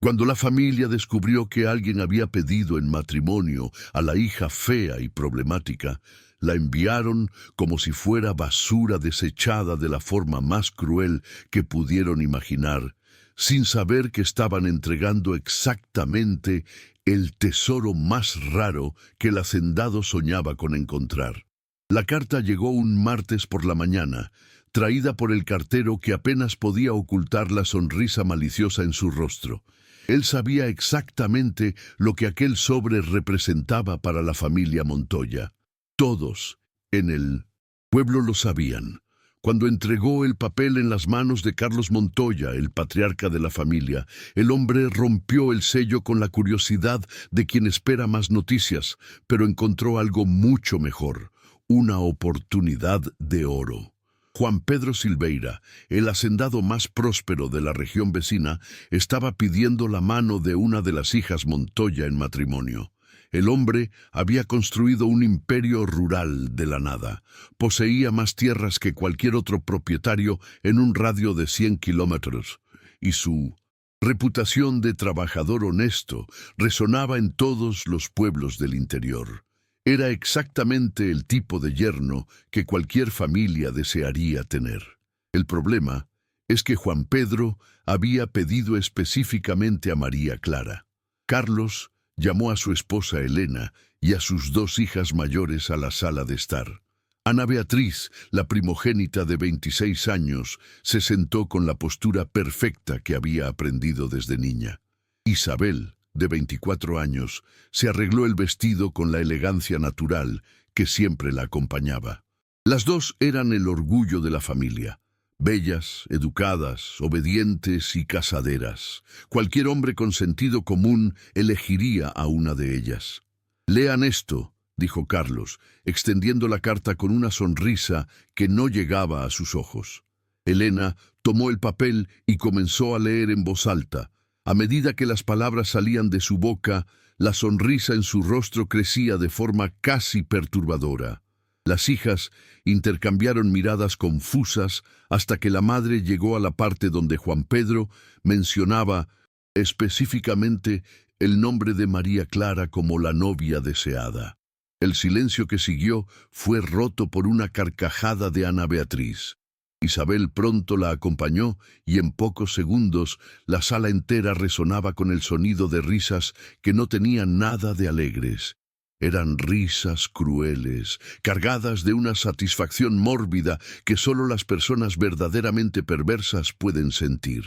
Cuando la familia descubrió que alguien había pedido en matrimonio a la hija fea y problemática, la enviaron como si fuera basura desechada de la forma más cruel que pudieron imaginar, sin saber que estaban entregando exactamente el tesoro más raro que el hacendado soñaba con encontrar. La carta llegó un martes por la mañana, traída por el cartero que apenas podía ocultar la sonrisa maliciosa en su rostro. Él sabía exactamente lo que aquel sobre representaba para la familia Montoya. Todos en el pueblo lo sabían. Cuando entregó el papel en las manos de Carlos Montoya, el patriarca de la familia, el hombre rompió el sello con la curiosidad de quien espera más noticias, pero encontró algo mucho mejor, una oportunidad de oro. Juan Pedro Silveira, el hacendado más próspero de la región vecina, estaba pidiendo la mano de una de las hijas Montoya en matrimonio. El hombre había construido un imperio rural de la nada. Poseía más tierras que cualquier otro propietario en un radio de 100 kilómetros, y su reputación de trabajador honesto resonaba en todos los pueblos del interior. Era exactamente el tipo de yerno que cualquier familia desearía tener. El problema es que Juan Pedro había pedido específicamente a María Clara. Carlos llamó a su esposa Elena y a sus dos hijas mayores a la sala de estar. Ana Beatriz, la primogénita de 26 años, se sentó con la postura perfecta que había aprendido desde niña. Isabel, de 24 años, se arregló el vestido con la elegancia natural que siempre la acompañaba. Las dos eran el orgullo de la familia. Bellas, educadas, obedientes y casaderas. Cualquier hombre con sentido común elegiría a una de ellas. «Lean esto», dijo Carlos, extendiendo la carta con una sonrisa que no llegaba a sus ojos. Elena tomó el papel y comenzó a leer en voz alta. A medida que las palabras salían de su boca, la sonrisa en su rostro crecía de forma casi perturbadora. Las hijas intercambiaron miradas confusas hasta que la madre llegó a la parte donde Juan Pedro mencionaba específicamente el nombre de María Clara como la novia deseada. El silencio que siguió fue roto por una carcajada de Ana Beatriz. Isabel pronto la acompañó y en pocos segundos la sala entera resonaba con el sonido de risas que no tenían nada de alegres. Eran risas crueles, cargadas de una satisfacción mórbida que solo las personas verdaderamente perversas pueden sentir.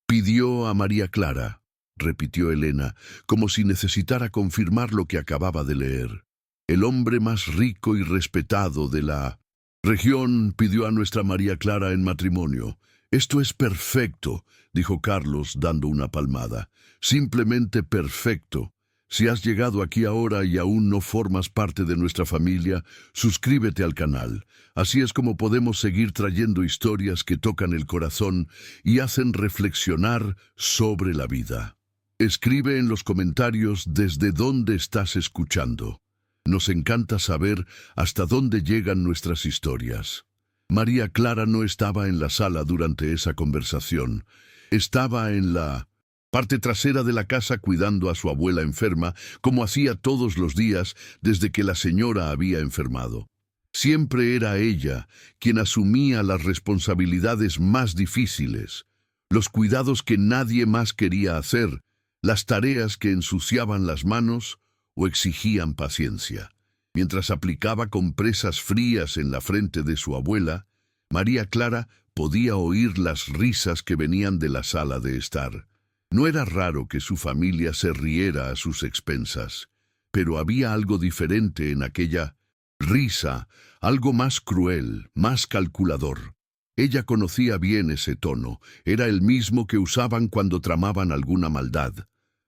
«Pidió a María Clara», repitió Elena, como si necesitara confirmar lo que acababa de leer. «El hombre más rico y respetado de la región pidió a nuestra María Clara en matrimonio. Esto es perfecto», dijo Carlos dando una palmada. «Simplemente perfecto. Si has llegado aquí ahora y aún no formas parte de nuestra familia, suscríbete al canal. Así es como podemos seguir trayendo historias que tocan el corazón y hacen reflexionar sobre la vida. Escribe en los comentarios desde dónde estás escuchando. Nos encanta saber hasta dónde llegan nuestras historias». María Clara no estaba en la sala durante esa conversación. Estaba en la parte trasera de la casa cuidando a su abuela enferma, como hacía todos los días desde que la señora había enfermado. Siempre era ella quien asumía las responsabilidades más difíciles, los cuidados que nadie más quería hacer, las tareas que ensuciaban las manos o exigían paciencia. Mientras aplicaba compresas frías en la frente de su abuela, María Clara podía oír las risas que venían de la sala de estar. No era raro que su familia se riera a sus expensas, pero había algo diferente en aquella risa, algo más cruel, más calculador. Ella conocía bien ese tono, era el mismo que usaban cuando tramaban alguna maldad.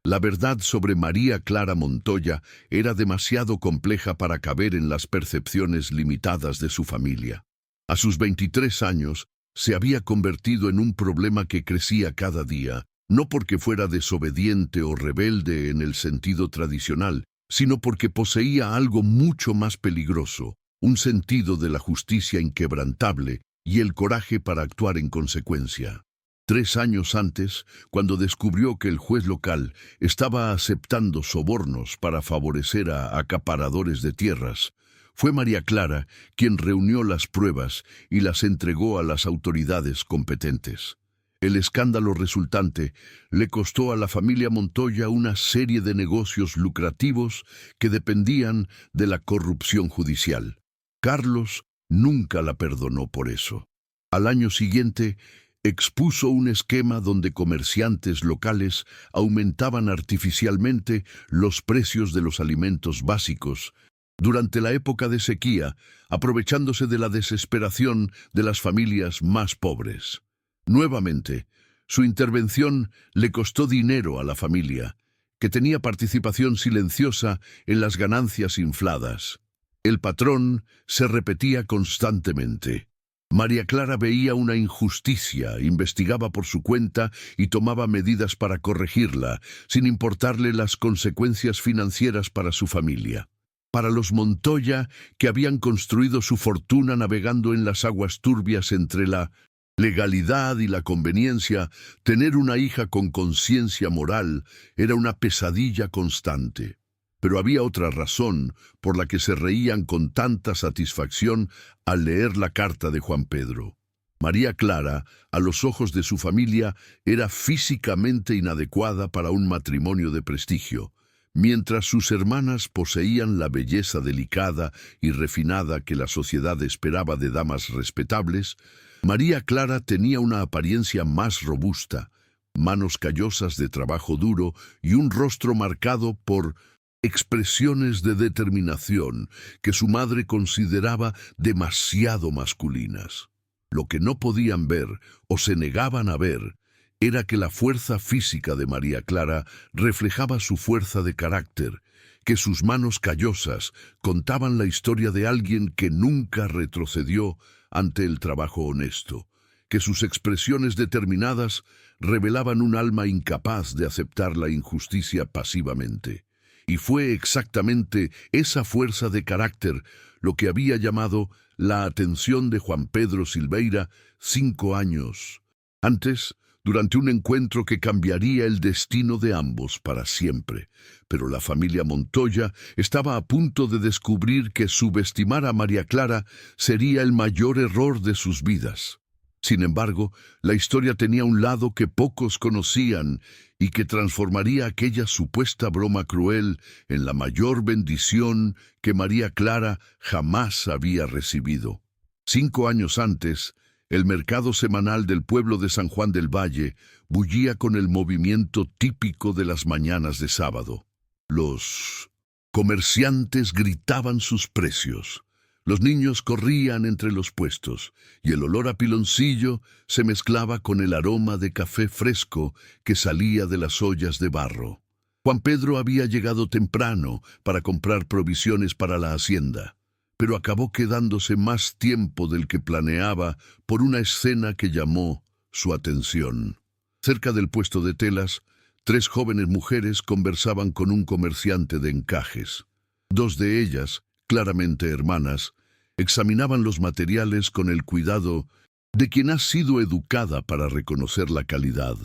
La verdad sobre María Clara Montoya era demasiado compleja para caber en las percepciones limitadas de su familia. A sus 23 años, se había convertido en un problema que crecía cada día, no porque fuera desobediente o rebelde en el sentido tradicional, sino porque poseía algo mucho más peligroso, un sentido de la justicia inquebrantable y el coraje para actuar en consecuencia. 3 años antes, cuando descubrió que el juez local estaba aceptando sobornos para favorecer a acaparadores de tierras, fue María Clara quien reunió las pruebas y las entregó a las autoridades competentes. El escándalo resultante le costó a la familia Montoya una serie de negocios lucrativos que dependían de la corrupción judicial. Carlos nunca la perdonó por eso. Al año siguiente, expuso un esquema donde comerciantes locales aumentaban artificialmente los precios de los alimentos básicos durante la época de sequía, aprovechándose de la desesperación de las familias más pobres. Nuevamente, su intervención le costó dinero a la familia, que tenía participación silenciosa en las ganancias infladas. El patrón se repetía constantemente. María Clara veía una injusticia, investigaba por su cuenta y tomaba medidas para corregirla, sin importarle las consecuencias financieras para su familia. Para los Montoya, que habían construido su fortuna navegando en las aguas turbias entre la legalidad y la conveniencia, tener una hija con conciencia moral era una pesadilla constante. Pero había otra razón por la que se reían con tanta satisfacción al leer la carta de Juan Pedro. María Clara, a los ojos de su familia, era físicamente inadecuada para un matrimonio de prestigio. Mientras sus hermanas poseían la belleza delicada y refinada que la sociedad esperaba de damas respetables, María Clara tenía una apariencia más robusta, manos callosas de trabajo duro y un rostro marcado por expresiones de determinación que su madre consideraba demasiado masculinas. Lo que no podían ver o se negaban a ver era que la fuerza física de María Clara reflejaba su fuerza de carácter, que sus manos callosas contaban la historia de alguien que nunca retrocedió ante el trabajo honesto, que sus expresiones determinadas revelaban un alma incapaz de aceptar la injusticia pasivamente. Y fue exactamente esa fuerza de carácter lo que había llamado la atención de Juan Pedro Silveira 5 años antes, durante un encuentro que cambiaría el destino de ambos para siempre. Pero la familia Montoya estaba a punto de descubrir que subestimar a María Clara sería el mayor error de sus vidas. Sin embargo, la historia tenía un lado que pocos conocían y que transformaría aquella supuesta broma cruel en la mayor bendición que María Clara jamás había recibido. 5 años antes, el mercado semanal del pueblo de San Juan del Valle bullía con el movimiento típico de las mañanas de sábado. Los comerciantes gritaban sus precios. Los niños corrían entre los puestos, y el olor a piloncillo se mezclaba con el aroma de café fresco que salía de las ollas de barro. Juan Pedro había llegado temprano para comprar provisiones para la hacienda, pero acabó quedándose más tiempo del que planeaba por una escena que llamó su atención. Cerca del puesto de telas, 3 jóvenes mujeres conversaban con un comerciante de encajes. 2 de ellas, claramente hermanas, examinaban los materiales con el cuidado de quien ha sido educada para reconocer la calidad.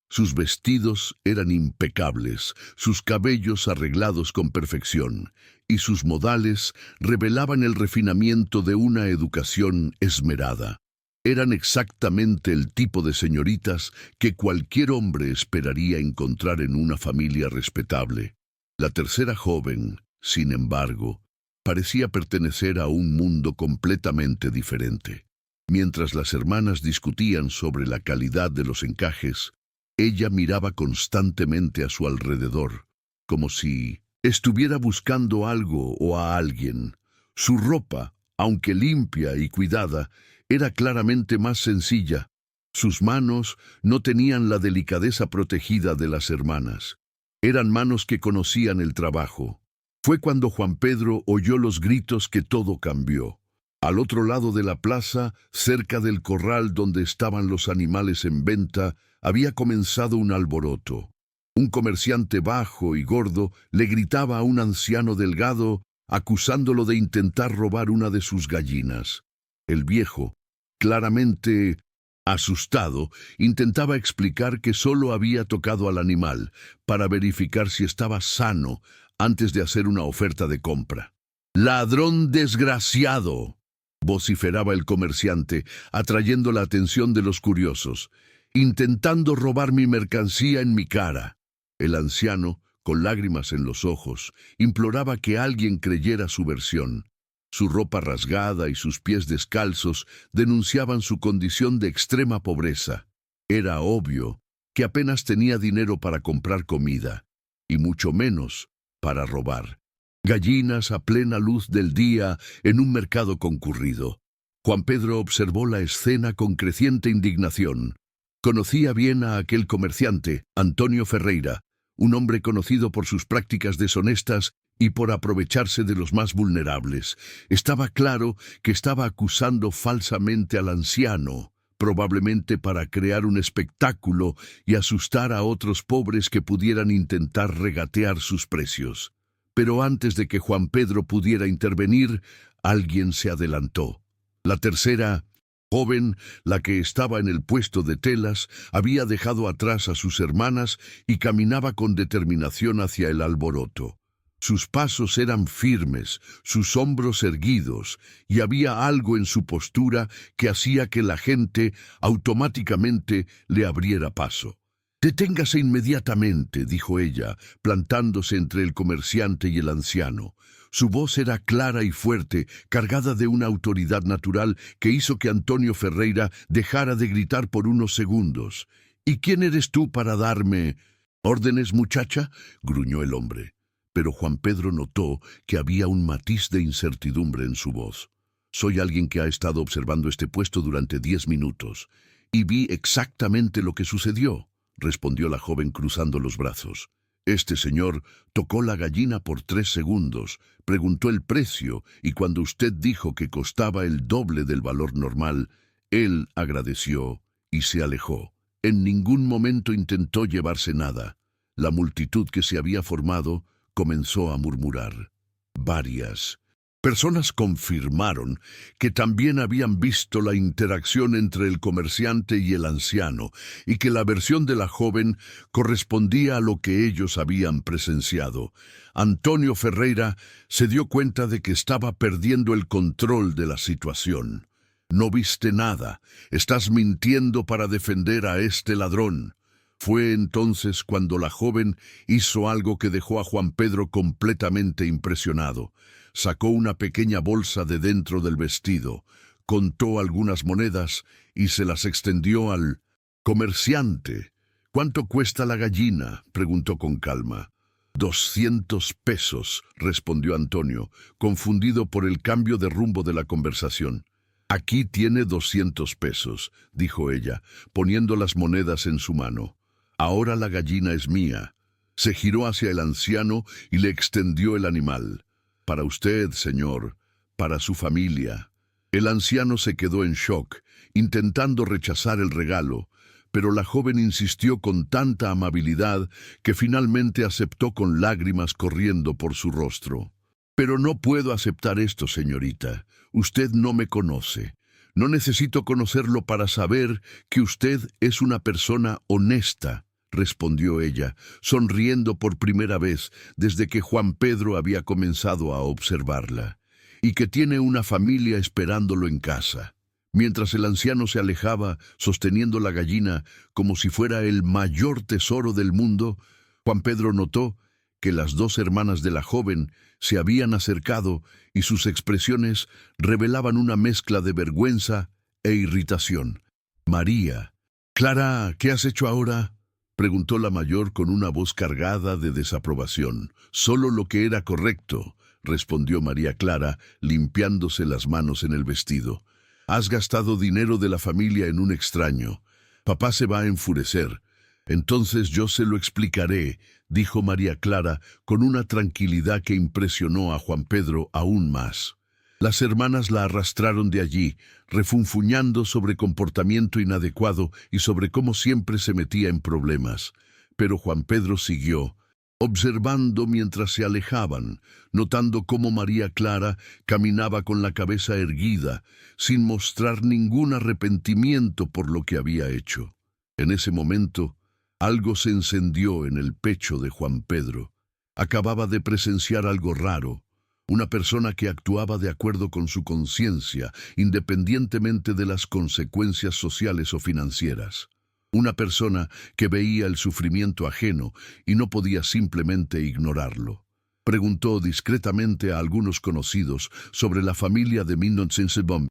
Sus vestidos eran impecables, sus cabellos arreglados con perfección, y sus modales revelaban el refinamiento de una educación esmerada. Eran exactamente el tipo de señoritas que cualquier hombre esperaría encontrar en una familia respetable. La tercera joven, sin embargo, parecía pertenecer a un mundo completamente diferente. Mientras las hermanas discutían sobre la calidad de los encajes, ella miraba constantemente a su alrededor, como si estuviera buscando algo o a alguien. Su ropa, aunque limpia y cuidada, era claramente más sencilla. Sus manos no tenían la delicadeza protegida de las hermanas. Eran manos que conocían el trabajo. Fue cuando Juan Pedro oyó los gritos que todo cambió. Al otro lado de la plaza, cerca del corral donde estaban los animales en venta, había comenzado un alboroto. Un comerciante bajo y gordo le gritaba a un anciano delgado, acusándolo de intentar robar una de sus gallinas. El viejo, claramente Asustado, intentaba explicar que solo había tocado al animal para verificar si estaba sano antes de hacer una oferta de compra. «¡Ladrón desgraciado!», vociferaba el comerciante, atrayendo la atención de los curiosos, «intentando robar mi mercancía en mi cara». El anciano, con lágrimas en los ojos, imploraba que alguien creyera su versión. Su ropa rasgada y sus pies descalzos denunciaban su condición de extrema pobreza. Era obvio que apenas tenía dinero para comprar comida, y mucho menos para robar. Gallinas a plena luz del día en un mercado concurrido. Juan Pedro observó la escena con creciente indignación. Conocía bien a aquel comerciante, Antonio Ferreira, un hombre conocido por sus prácticas deshonestas y por aprovecharse de los más vulnerables. Estaba claro que estaba acusando falsamente al anciano, probablemente para crear un espectáculo y asustar a otros pobres que pudieran intentar regatear sus precios. Pero antes de que Juan Pedro pudiera intervenir, alguien se adelantó. La tercera joven, la que estaba en el puesto de telas, había dejado atrás a sus hermanas y caminaba con determinación hacia el alboroto. Sus pasos eran firmes, sus hombros erguidos, y había algo en su postura que hacía que la gente automáticamente le abriera paso. «Deténgase inmediatamente», dijo ella, plantándose entre el comerciante y el anciano. Su voz era clara y fuerte, cargada de una autoridad natural que hizo que Antonio Ferreira dejara de gritar por unos segundos. «¿Y quién eres tú para darme órdenes, muchacha?», gruñó el hombre. Pero Juan Pedro notó que había un matiz de incertidumbre en su voz. «Soy alguien que ha estado observando este puesto durante 10 minutos, y vi exactamente lo que sucedió», respondió la joven cruzando los brazos. «Este señor tocó la gallina por 3 segundos, preguntó el precio, y cuando usted dijo que costaba el doble del valor normal, él agradeció y se alejó. En ningún momento intentó llevarse nada. La multitud que se había formado comenzó a murmurar. Varias personas confirmaron que también habían visto la interacción entre el comerciante y el anciano, y que la versión de la joven correspondía a lo que ellos habían presenciado. Antonio Ferreira se dio cuenta de que estaba perdiendo el control de la situación. «No viste nada, estás mintiendo para defender a este ladrón». Fue entonces cuando la joven hizo algo que dejó a Juan Pedro completamente impresionado. Sacó una pequeña bolsa de dentro del vestido, contó algunas monedas y se las extendió al comerciante. «¿Cuánto cuesta la gallina?», preguntó con calma. 200 pesos, respondió Antonio, confundido por el cambio de rumbo de la conversación. «Aquí tiene 200 pesos», dijo ella, poniendo las monedas en su mano. «Ahora la gallina es mía». Se giró hacia el anciano y le extendió el animal. «Para usted, señor, para su familia». El anciano se quedó en shock, intentando rechazar el regalo, pero la joven insistió con tanta amabilidad que finalmente aceptó con lágrimas corriendo por su rostro. «Pero no puedo aceptar esto, señorita. Usted no me conoce. No necesito conocerlo para saber que usted es una persona honesta», respondió ella, sonriendo por primera vez desde que Juan Pedro había comenzado a observarla, «y que tiene una familia esperándolo en casa». Mientras el anciano se alejaba, sosteniendo la gallina como si fuera el mayor tesoro del mundo, Juan Pedro notó que las 2 hermanas de la joven se habían acercado y sus expresiones revelaban una mezcla de vergüenza e irritación. «María». «Clara, ¿qué has hecho ahora?», preguntó la mayor con una voz cargada de desaprobación. «Solo lo que era correcto», respondió María Clara, limpiándose las manos en el vestido. «Has gastado dinero de la familia en un extraño. Papá se va a enfurecer». «Entonces yo se lo explicaré», dijo María Clara con una tranquilidad que impresionó a Juan Pedro aún más. Las hermanas la arrastraron de allí, refunfuñando sobre comportamiento inadecuado y sobre cómo siempre se metía en problemas. Pero Juan Pedro siguió. observando mientras se alejaban, notando cómo María Clara caminaba con la cabeza erguida, sin mostrar ningún arrepentimiento por lo que había hecho. En ese momento, algo se encendió en el pecho de Juan Pedro. Acababa de presenciar algo raro, una persona que actuaba de acuerdo con su conciencia, independientemente de las consecuencias sociales o financieras. Una persona que veía el sufrimiento ajeno y no podía simplemente ignorarlo. Preguntó discretamente a algunos conocidos sobre la familia de Mindon-Sinsebom,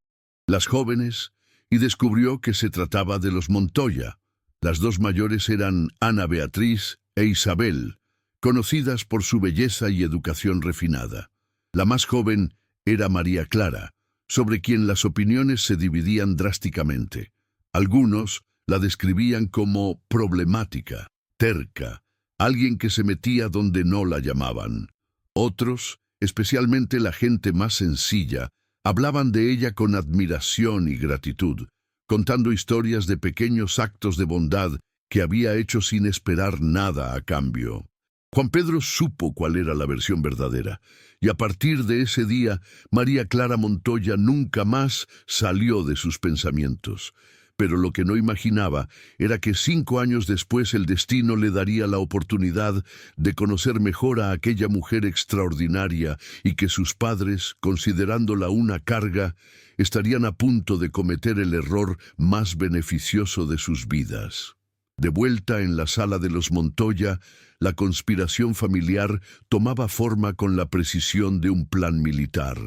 las jóvenes, y descubrió que se trataba de los Montoya. Las dos mayores eran Ana Beatriz e Isabel, conocidas por su belleza y educación refinada. La más joven era María Clara, sobre quien las opiniones se dividían drásticamente. Algunos la describían como problemática, terca, alguien que se metía donde no la llamaban. Otros, especialmente la gente más sencilla, hablaban de ella con admiración y gratitud, contando historias de pequeños actos de bondad que había hecho sin esperar nada a cambio. Juan Pedro supo cuál era la versión verdadera, y a partir de ese día, María Clara Montoya nunca más salió de sus pensamientos. Pero lo que no imaginaba era que 5 años después el destino le daría la oportunidad de conocer mejor a aquella mujer extraordinaria y que sus padres, considerándola una carga, estarían a punto de cometer el error más beneficioso de sus vidas. De vuelta en la sala de los Montoya, la conspiración familiar tomaba forma con la precisión de un plan militar.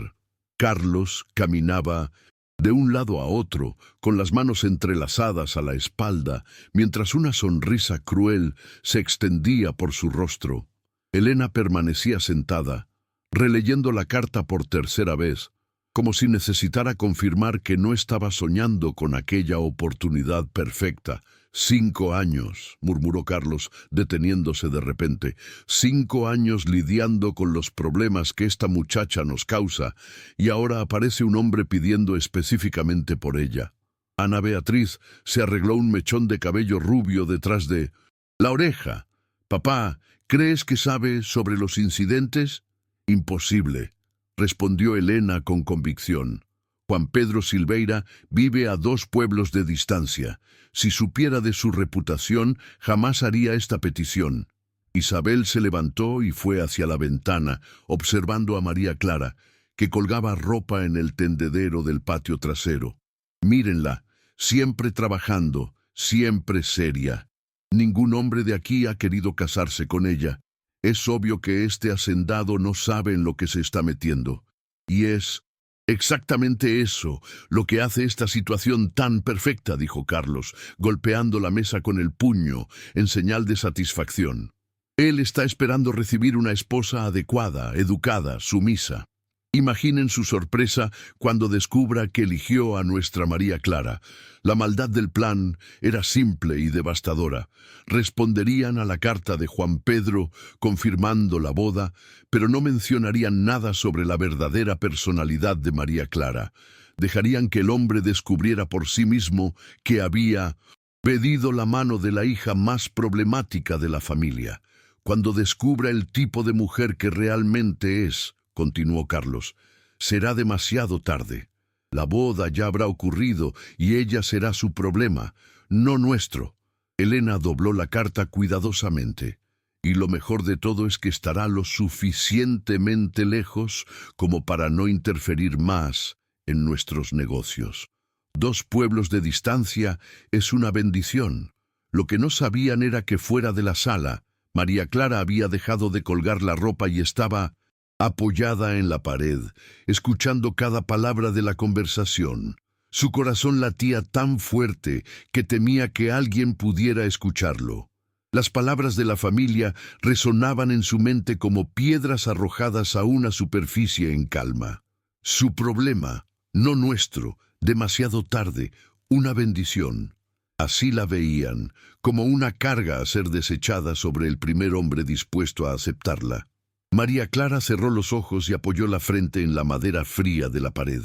Carlos caminaba de un lado a otro, con las manos entrelazadas a la espalda, mientras una sonrisa cruel se extendía por su rostro. Elena permanecía sentada, releyendo la carta por tercera vez, como si necesitara confirmar que no estaba soñando con aquella oportunidad perfecta. 5 años, murmuró Carlos, deteniéndose de repente. 5 años lidiando con los problemas que esta muchacha nos causa, y ahora aparece un hombre pidiendo específicamente por ella. Ana Beatriz se arregló un mechón de cabello rubio detrás de la oreja. «Papá, ¿crees que sabe sobre los incidentes?» «Imposible», respondió Elena con convicción. Juan Pedro Silveira vive a 2 pueblos de distancia. Si supiera de su reputación, jamás haría esta petición. Isabel se levantó y fue hacia la ventana, observando a María Clara, que colgaba ropa en el tendedero del patio trasero. Mírenla, siempre trabajando, siempre seria. Ningún hombre de aquí ha querido casarse con ella. Es obvio que este hacendado no sabe en lo que se está metiendo. Y es exactamente eso lo que hace esta situación tan perfecta, dijo Carlos, golpeando la mesa con el puño en señal de satisfacción. Él está esperando recibir una esposa adecuada, educada, sumisa. Imaginen su sorpresa cuando descubra que eligió a nuestra María Clara. La maldad del plan era simple y devastadora. Responderían a la carta de Juan Pedro confirmando la boda, pero no mencionarían nada sobre la verdadera personalidad de María Clara. Dejarían que el hombre descubriera por sí mismo que había pedido la mano de la hija más problemática de la familia. Cuando descubra el tipo de mujer que realmente es, continuó Carlos, será demasiado tarde. La boda ya habrá ocurrido y ella será su problema, no nuestro. Elena dobló la carta cuidadosamente. Y lo mejor de todo es que estará lo suficientemente lejos como para no interferir más en nuestros negocios. 2 pueblos de distancia es una bendición. Lo que no sabían era que fuera de la sala, María Clara había dejado de colgar la ropa y estaba apoyada en la pared, escuchando cada palabra de la conversación. Su corazón latía tan fuerte que temía que alguien pudiera escucharlo. Las palabras de la familia resonaban en su mente como piedras arrojadas a una superficie en calma. Su problema, no nuestro, demasiado tarde, una bendición. Así la veían, como una carga a ser desechada sobre el primer hombre dispuesto a aceptarla. María Clara cerró los ojos y apoyó la frente en la madera fría de la pared.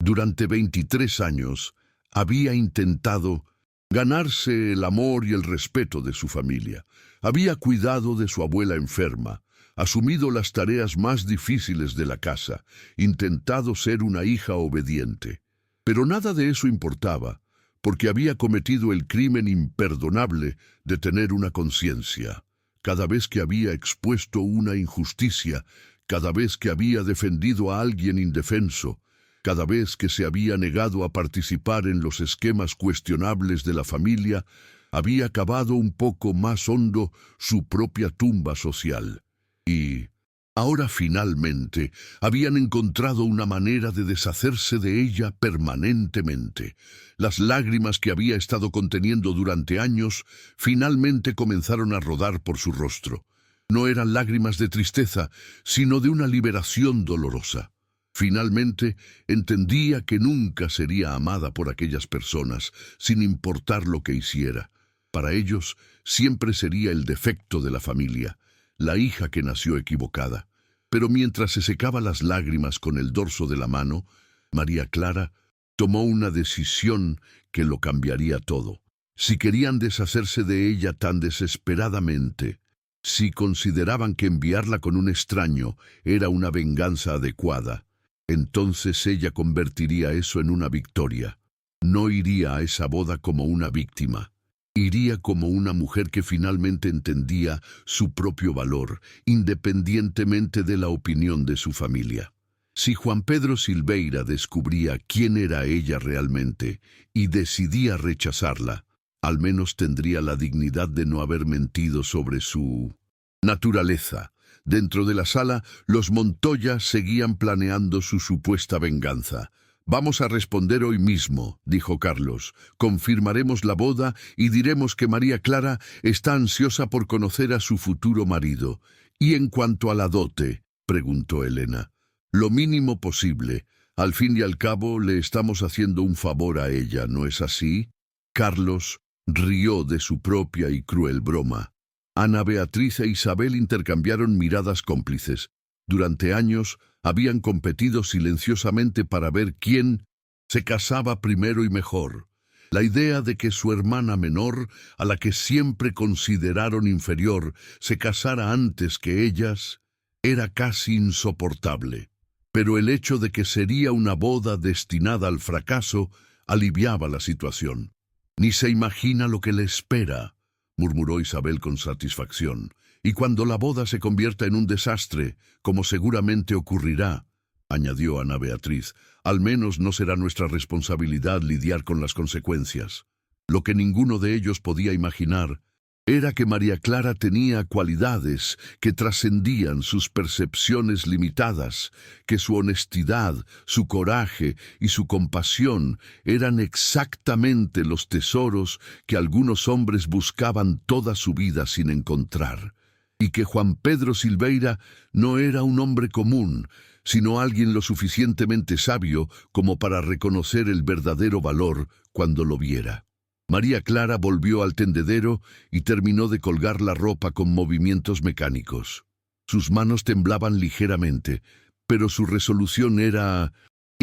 Durante 23 años había intentado ganarse el amor y el respeto de su familia. Había cuidado de su abuela enferma, asumido las tareas más difíciles de la casa, intentado ser una hija obediente. Pero nada de eso importaba, porque había cometido el crimen imperdonable de tener una conciencia. Cada vez que había expuesto una injusticia, cada vez que había defendido a alguien indefenso, cada vez que se había negado a participar en los esquemas cuestionables de la familia, había cavado un poco más hondo su propia tumba social. Y ahora finalmente habían encontrado una manera de deshacerse de ella permanentemente. Las lágrimas que había estado conteniendo durante años finalmente comenzaron a rodar por su rostro. No eran lágrimas de tristeza, sino de una liberación dolorosa. Finalmente entendía que nunca sería amada por aquellas personas, sin importar lo que hiciera. Para ellos siempre sería el defecto de la familia, la hija que nació equivocada. Pero mientras se secaba las lágrimas con el dorso de la mano, María Clara tomó una decisión que lo cambiaría todo. Si querían deshacerse de ella tan desesperadamente, si consideraban que enviarla con un extraño era una venganza adecuada, entonces ella convertiría eso en una victoria. No iría a esa boda como una víctima. Iría como una mujer que finalmente entendía su propio valor, independientemente de la opinión de su familia. Si Juan Pedro Silveira descubría quién era ella realmente y decidía rechazarla, al menos tendría la dignidad de no haber mentido sobre su naturaleza. Dentro de la sala, los Montoya seguían planeando su supuesta venganza. «Vamos a responder hoy mismo», dijo Carlos. «Confirmaremos la boda y diremos que María Clara está ansiosa por conocer a su futuro marido». «¿Y en cuanto a la dote?», preguntó Elena. «Lo mínimo posible. Al fin y al cabo, le estamos haciendo un favor a ella, ¿no es así?» Carlos rió de su propia y cruel broma. Ana Beatriz e Isabel intercambiaron miradas cómplices. Durante años habían competido silenciosamente para ver quién se casaba primero y mejor. La idea de que su hermana menor, a la que siempre consideraron inferior, se casara antes que ellas, era casi insoportable. Pero el hecho de que sería una boda destinada al fracaso aliviaba la situación. «Ni se imagina lo que le espera», murmuró Isabel con satisfacción. «Y cuando la boda se convierta en un desastre, como seguramente ocurrirá», añadió Ana Beatriz, «al menos no será nuestra responsabilidad lidiar con las consecuencias». Lo que ninguno de ellos podía imaginar era que María Clara tenía cualidades que trascendían sus percepciones limitadas, que su honestidad, su coraje y su compasión eran exactamente los tesoros que algunos hombres buscaban toda su vida sin encontrar, y que Juan Pedro Silveira no era un hombre común, sino alguien lo suficientemente sabio como para reconocer el verdadero valor cuando lo viera. María Clara volvió al tendedero y terminó de colgar la ropa con movimientos mecánicos. Sus manos temblaban ligeramente, pero su resolución era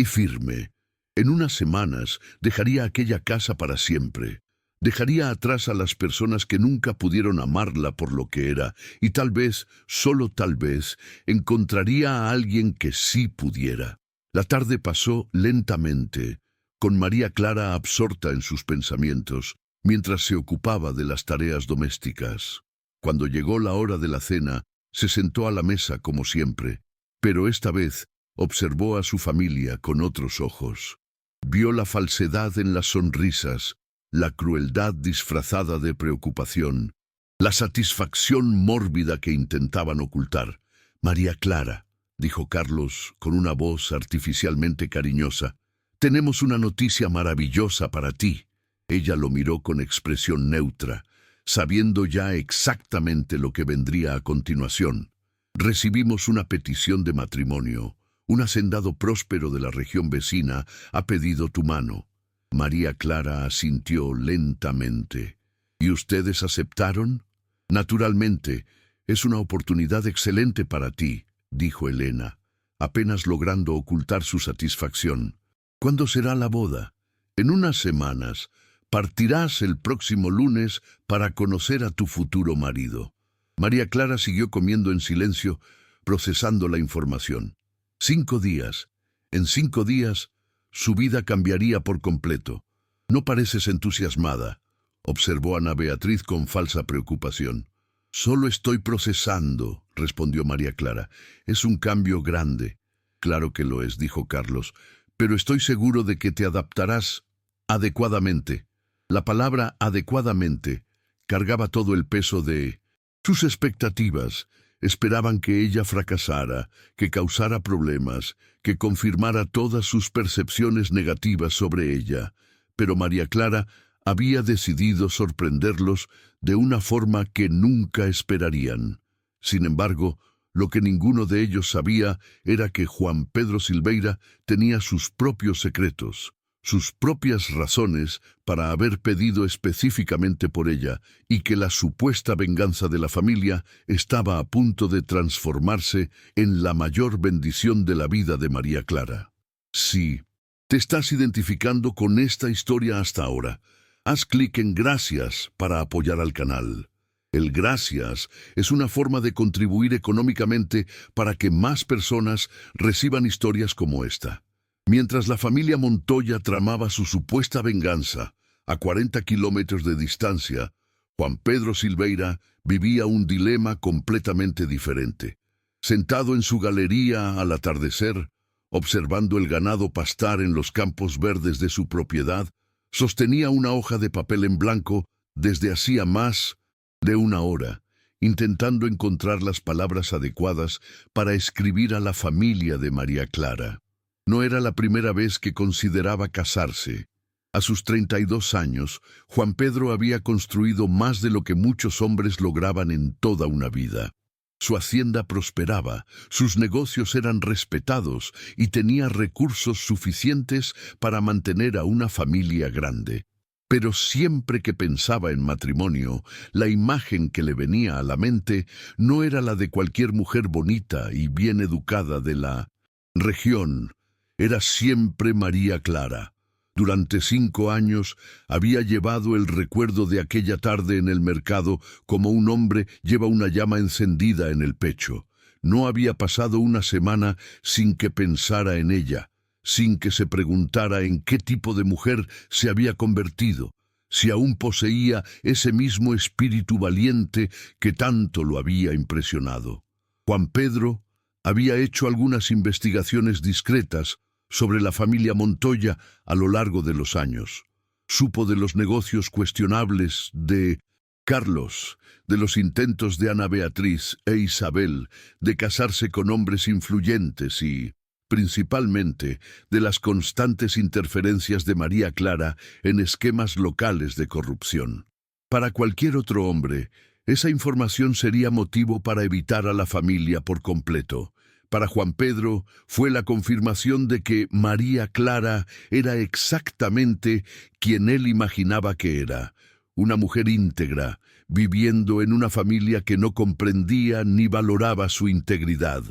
firme. En unas semanas dejaría aquella casa para siempre. Dejaría atrás a las personas que nunca pudieron amarla por lo que era, y tal vez, solo tal vez, encontraría a alguien que sí pudiera. La tarde pasó lentamente, con María Clara absorta en sus pensamientos, mientras se ocupaba de las tareas domésticas. Cuando llegó la hora de la cena, se sentó a la mesa como siempre, pero esta vez observó a su familia con otros ojos. Vio la falsedad en las sonrisas, la crueldad disfrazada de preocupación, la satisfacción mórbida que intentaban ocultar. «María Clara», dijo Carlos con una voz artificialmente cariñosa, «tenemos una noticia maravillosa para ti». Ella lo miró con expresión neutra, sabiendo ya exactamente lo que vendría a continuación. «Recibimos una petición de matrimonio. Un hacendado próspero de la región vecina ha pedido tu mano». María Clara asintió lentamente. «¿Y ustedes aceptaron?» «Naturalmente, es una oportunidad excelente para ti», dijo Elena, apenas logrando ocultar su satisfacción. «¿Cuándo será la boda?» «En unas semanas. Partirás el próximo lunes para conocer a tu futuro marido. María Clara siguió comiendo en silencio, procesando la información. 5 días. En 5 días, su vida cambiaría por completo. No pareces entusiasmada, observó Ana Beatriz con falsa preocupación. Solo estoy procesando, respondió María Clara. Es un cambio grande. Claro que lo es, dijo Carlos, pero estoy seguro de que te adaptarás adecuadamente. La palabra adecuadamente cargaba todo el peso de sus expectativas. Esperaban que ella fracasara, que causara problemas, que confirmara todas sus percepciones negativas sobre ella. Pero María Clara había decidido sorprenderlos de una forma que nunca esperarían. Sin embargo, lo que ninguno de ellos sabía era que Juan Pedro Silveira tenía sus propios secretos, sus propias razones para haber pedido específicamente por ella, y que la supuesta venganza de la familia estaba a punto de transformarse en la mayor bendición de la vida de María Clara. Sí, te estás identificando con esta historia hasta ahora. Haz clic en Gracias para apoyar al canal. El Gracias es una forma de contribuir económicamente para que más personas reciban historias como esta. Mientras la familia Montoya tramaba su supuesta venganza, a 40 kilómetros de distancia, Juan Pedro Silveira vivía un dilema completamente diferente. Sentado en su galería al atardecer, observando el ganado pastar en los campos verdes de su propiedad, sostenía una hoja de papel en blanco desde hacía más de una hora, intentando encontrar las palabras adecuadas para escribir a la familia de María Clara. No era la primera vez que consideraba casarse. A sus 32 años, Juan Pedro había construido más de lo que muchos hombres lograban en toda una vida. Su hacienda prosperaba, sus negocios eran respetados y tenía recursos suficientes para mantener a una familia grande. Pero siempre que pensaba en matrimonio, la imagen que le venía a la mente no era la de cualquier mujer bonita y bien educada de la región. Era siempre María Clara. Durante 5 años había llevado el recuerdo de aquella tarde en el mercado como un hombre lleva una llama encendida en el pecho. No había pasado una semana sin que pensara en ella, sin que se preguntara en qué tipo de mujer se había convertido, si aún poseía ese mismo espíritu valiente que tanto lo había impresionado. Juan Pedro había hecho algunas investigaciones discretas sobre la familia Montoya a lo largo de los años. Supo de los negocios cuestionables de Carlos, de los intentos de Ana Beatriz e Isabel de casarse con hombres influyentes y, principalmente, de las constantes interferencias de María Clara en esquemas locales de corrupción. Para cualquier otro hombre, esa información sería motivo para evitar a la familia por completo. Para Juan Pedro fue la confirmación de que María Clara era exactamente quien él imaginaba que era, una mujer íntegra, viviendo en una familia que no comprendía ni valoraba su integridad.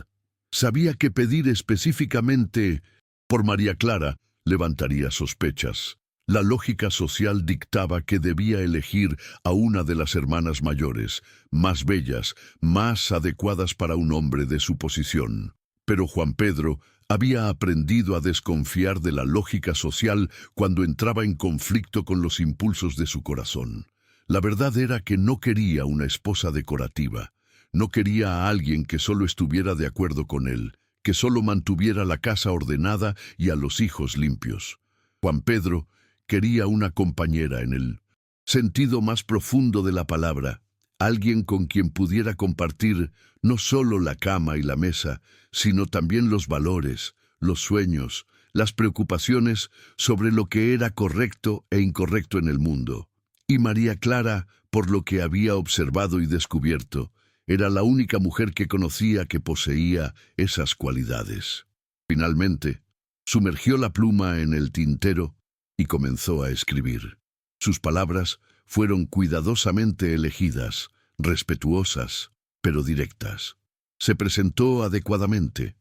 Sabía que pedir específicamente por María Clara levantaría sospechas. La lógica social dictaba que debía elegir a una de las hermanas mayores, más bellas, más adecuadas para un hombre de su posición. Pero Juan Pedro había aprendido a desconfiar de la lógica social cuando entraba en conflicto con los impulsos de su corazón. La verdad era que no quería una esposa decorativa. No quería a alguien que solo estuviera de acuerdo con él, que solo mantuviera la casa ordenada y a los hijos limpios. Juan Pedro quería una compañera en el sentido más profundo de la palabra, alguien con quien pudiera compartir no solo la cama y la mesa, sino también los valores, los sueños, las preocupaciones sobre lo que era correcto e incorrecto en el mundo. Y María Clara, por lo que había observado y descubierto, era la única mujer que conocía que poseía esas cualidades. Finalmente, sumergió la pluma en el tintero y comenzó a escribir. Sus palabras fueron cuidadosamente elegidas, respetuosas, pero directas. Se presentó adecuadamente.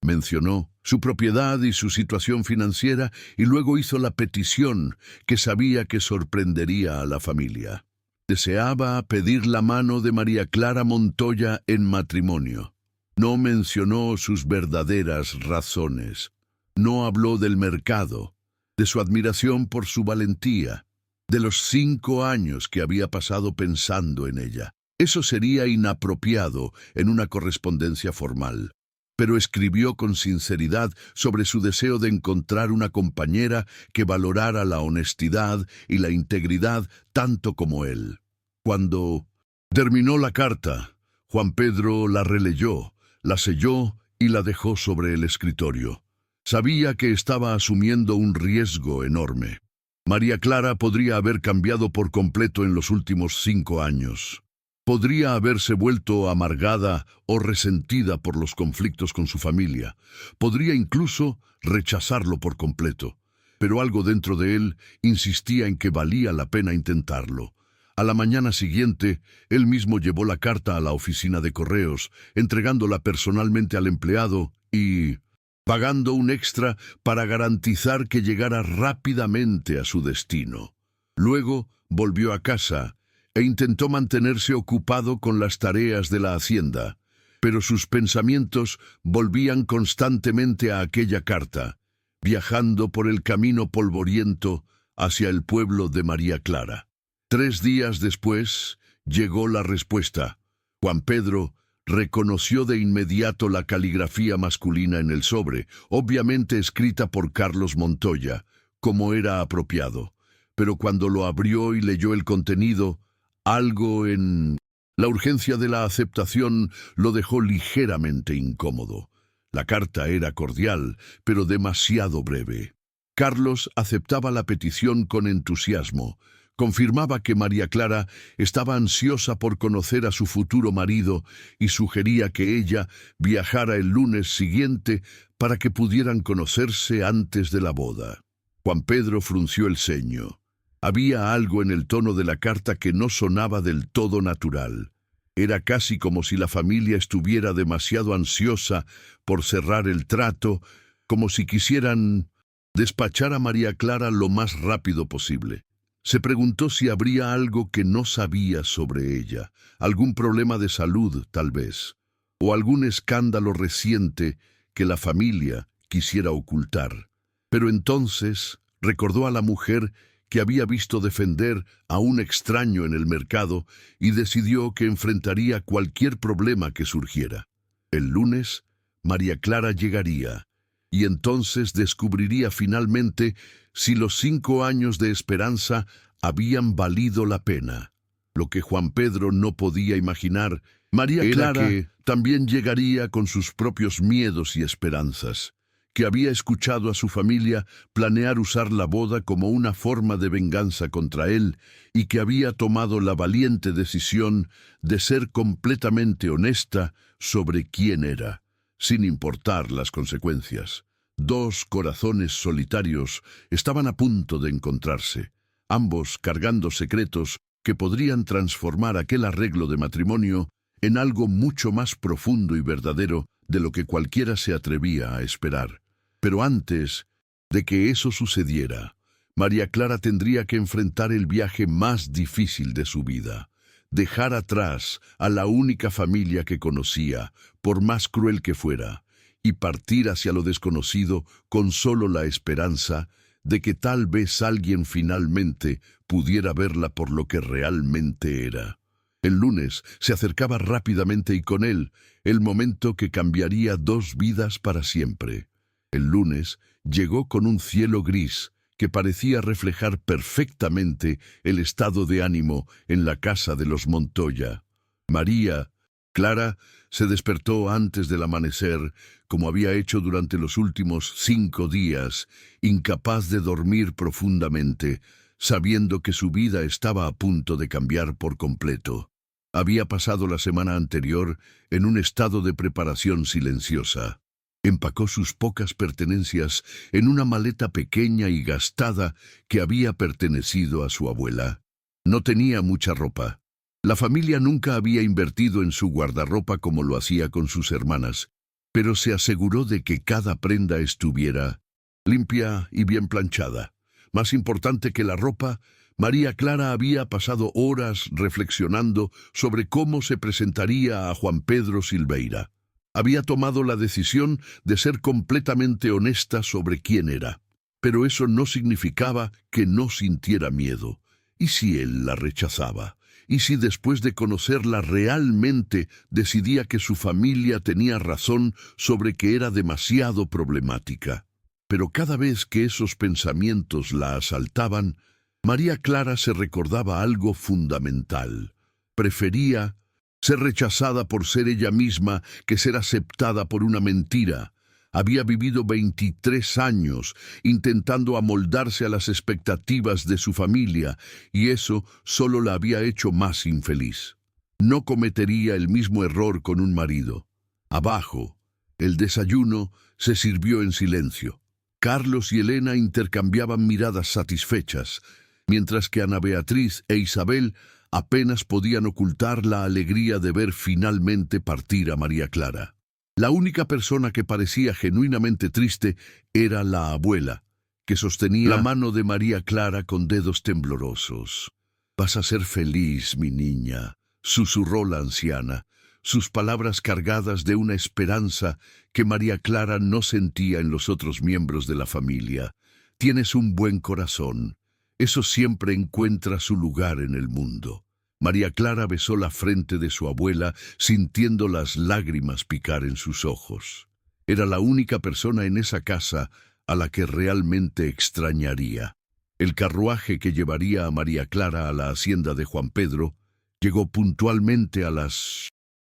Mencionó su propiedad y su situación financiera y luego hizo la petición que sabía que sorprendería a la familia. Deseaba pedir la mano de María Clara Montoya en matrimonio. No mencionó sus verdaderas razones. No habló del mercado, de su admiración por su valentía, de los 5 años que había pasado pensando en ella. Eso sería inapropiado en una correspondencia formal. Pero escribió con sinceridad sobre su deseo de encontrar una compañera que valorara la honestidad y la integridad tanto como él. Cuando terminó la carta, Juan Pedro la releyó, la selló y la dejó sobre el escritorio. Sabía que estaba asumiendo un riesgo enorme. María Clara podría haber cambiado por completo en los últimos 5 años. Podría haberse vuelto amargada o resentida por los conflictos con su familia. Podría incluso rechazarlo por completo. Pero algo dentro de él insistía en que valía la pena intentarlo. A la mañana siguiente, él mismo llevó la carta a la oficina de correos, entregándola personalmente al empleado y pagando un extra para garantizar que llegara rápidamente a su destino. Luego volvió a casa e intentó mantenerse ocupado con las tareas de la hacienda, pero sus pensamientos volvían constantemente a aquella carta, viajando por el camino polvoriento hacia el pueblo de María Clara. 3 días después llegó la respuesta. Juan Pedro reconoció de inmediato la caligrafía masculina en el sobre, obviamente escrita por Carlos Montoya, como era apropiado. Pero cuando lo abrió y leyó el contenido, algo en la urgencia de la aceptación lo dejó ligeramente incómodo. La carta era cordial, pero demasiado breve. Carlos aceptaba la petición con entusiasmo. Confirmaba que María Clara estaba ansiosa por conocer a su futuro marido y sugería que ella viajara el lunes siguiente para que pudieran conocerse antes de la boda. Juan Pedro frunció el ceño. Había algo en el tono de la carta que no sonaba del todo natural. Era casi como si la familia estuviera demasiado ansiosa por cerrar el trato, como si quisieran despachar a María Clara lo más rápido posible. Se preguntó si habría algo que no sabía sobre ella, algún problema de salud, tal vez, o algún escándalo reciente que la familia quisiera ocultar. Pero entonces recordó a la mujer que había visto defender a un extraño en el mercado y decidió que enfrentaría cualquier problema que surgiera. El lunes, María Clara llegaría, y entonces descubriría finalmente si los 5 años de esperanza habían valido la pena. Lo que Juan Pedro no podía imaginar, María Clara que también llegaría con sus propios miedos y esperanzas, que había escuchado a su familia planear usar la boda como una forma de venganza contra él y que había tomado la valiente decisión de ser completamente honesta sobre quién era, sin importar las consecuencias. 2 corazones solitarios estaban a punto de encontrarse, ambos cargando secretos que podrían transformar aquel arreglo de matrimonio en algo mucho más profundo y verdadero de lo que cualquiera se atrevía a esperar. Pero antes de que eso sucediera, María Clara tendría que enfrentar el viaje más difícil de su vida, dejar atrás a la única familia que conocía, por más cruel que fuera, y partir hacia lo desconocido con solo la esperanza de que tal vez alguien finalmente pudiera verla por lo que realmente era. El lunes se acercaba rápidamente y con él el momento que cambiaría 2 vidas para siempre. El lunes llegó con un cielo gris que parecía reflejar perfectamente el estado de ánimo en la casa de los Montoya. María Clara se despertó antes del amanecer, como había hecho durante los últimos 5 días, incapaz de dormir profundamente, sabiendo que su vida estaba a punto de cambiar por completo. Había pasado la semana anterior en un estado de preparación silenciosa. Empacó sus pocas pertenencias en una maleta pequeña y gastada que había pertenecido a su abuela. No tenía mucha ropa. La familia nunca había invertido en su guardarropa como lo hacía con sus hermanas, pero se aseguró de que cada prenda estuviera limpia y bien planchada. Más importante que la ropa, María Clara había pasado horas reflexionando sobre cómo se presentaría a Juan Pedro Silveira. Había tomado la decisión de ser completamente honesta sobre quién era, pero eso no significaba que no sintiera miedo. ¿Y si él la rechazaba? ¿Y si después de conocerla realmente decidía que su familia tenía razón sobre que era demasiado problemática? Pero cada vez que esos pensamientos la asaltaban, María Clara se recordaba algo fundamental. Prefería ser rechazada por ser ella misma que ser aceptada por una mentira. Había vivido 23 años intentando amoldarse a las expectativas de su familia, y eso solo la había hecho más infeliz. No cometería el mismo error con un marido. Abajo, el desayuno se sirvió en silencio. Carlos y Elena intercambiaban miradas satisfechas, mientras que Ana Beatriz e Isabel apenas podían ocultar la alegría de ver finalmente partir a María Clara. La única persona que parecía genuinamente triste era la abuela, que sostenía la mano de María Clara con dedos temblorosos. «Vas a ser feliz, mi niña», susurró la anciana, sus palabras cargadas de una esperanza que María Clara no sentía en los otros miembros de la familia. «Tienes un buen corazón. Eso siempre encuentra su lugar en el mundo». María Clara besó la frente de su abuela, sintiendo las lágrimas picar en sus ojos. Era la única persona en esa casa a la que realmente extrañaría. El carruaje que llevaría a María Clara a la hacienda de Juan Pedro llegó puntualmente a las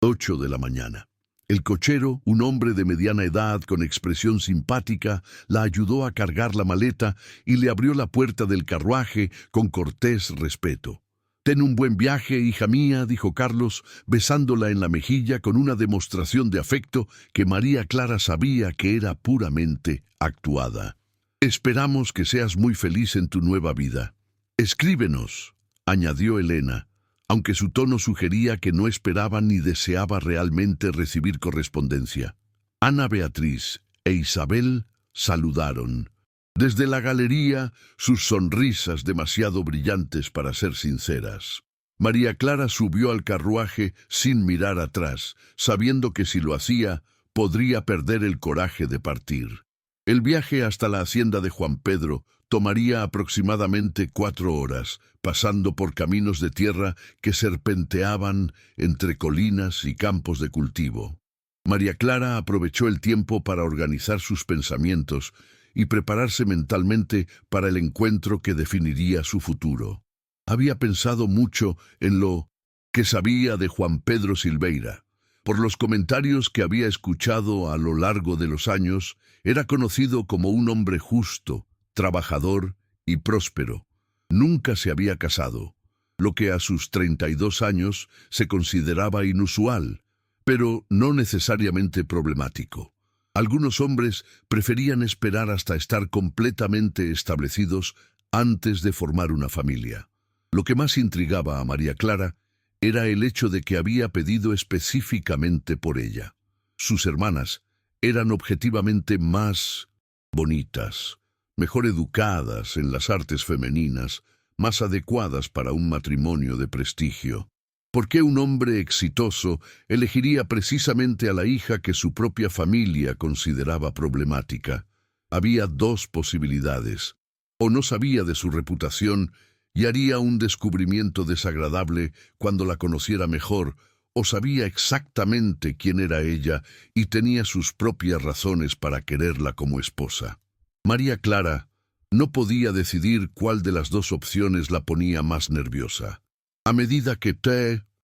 8 de la mañana. El cochero, un hombre de mediana edad con expresión simpática, la ayudó a cargar la maleta y le abrió la puerta del carruaje con cortés respeto. «Ten un buen viaje, hija mía», dijo Carlos, besándola en la mejilla con una demostración de afecto que María Clara sabía que era puramente actuada. «Esperamos que seas muy feliz en tu nueva vida. Escríbenos», añadió Elena, aunque su tono sugería que no esperaba ni deseaba realmente recibir correspondencia. Ana Beatriz e Isabel saludaron. Desde la galería, sus sonrisas demasiado brillantes para ser sinceras. María Clara subió al carruaje sin mirar atrás, sabiendo que si lo hacía, podría perder el coraje de partir. El viaje hasta la hacienda de Juan Pedro tomaría aproximadamente 4 horas, pasando por caminos de tierra que serpenteaban entre colinas y campos de cultivo. María Clara aprovechó el tiempo para organizar sus pensamientos y prepararse mentalmente para el encuentro que definiría su futuro. Había pensado mucho en lo que sabía de Juan Pedro Silveira. Por los comentarios que había escuchado a lo largo de los años, era conocido como un hombre justo, trabajador y próspero. Nunca se había casado, lo que a sus 32 años se consideraba inusual, pero no necesariamente problemático. Algunos hombres preferían esperar hasta estar completamente establecidos antes de formar una familia. Lo que más intrigaba a María Clara era el hecho de que había pedido específicamente por ella. Sus hermanas eran objetivamente más bonitas, mejor educadas en las artes femeninas, más adecuadas para un matrimonio de prestigio. ¿Por qué un hombre exitoso elegiría precisamente a la hija que su propia familia consideraba problemática? Había 2 posibilidades. O no sabía de su reputación y haría un descubrimiento desagradable cuando la conociera mejor, o sabía exactamente quién era ella y tenía sus propias razones para quererla como esposa. María Clara no podía decidir cuál de las 2 opciones la ponía más nerviosa. A medida que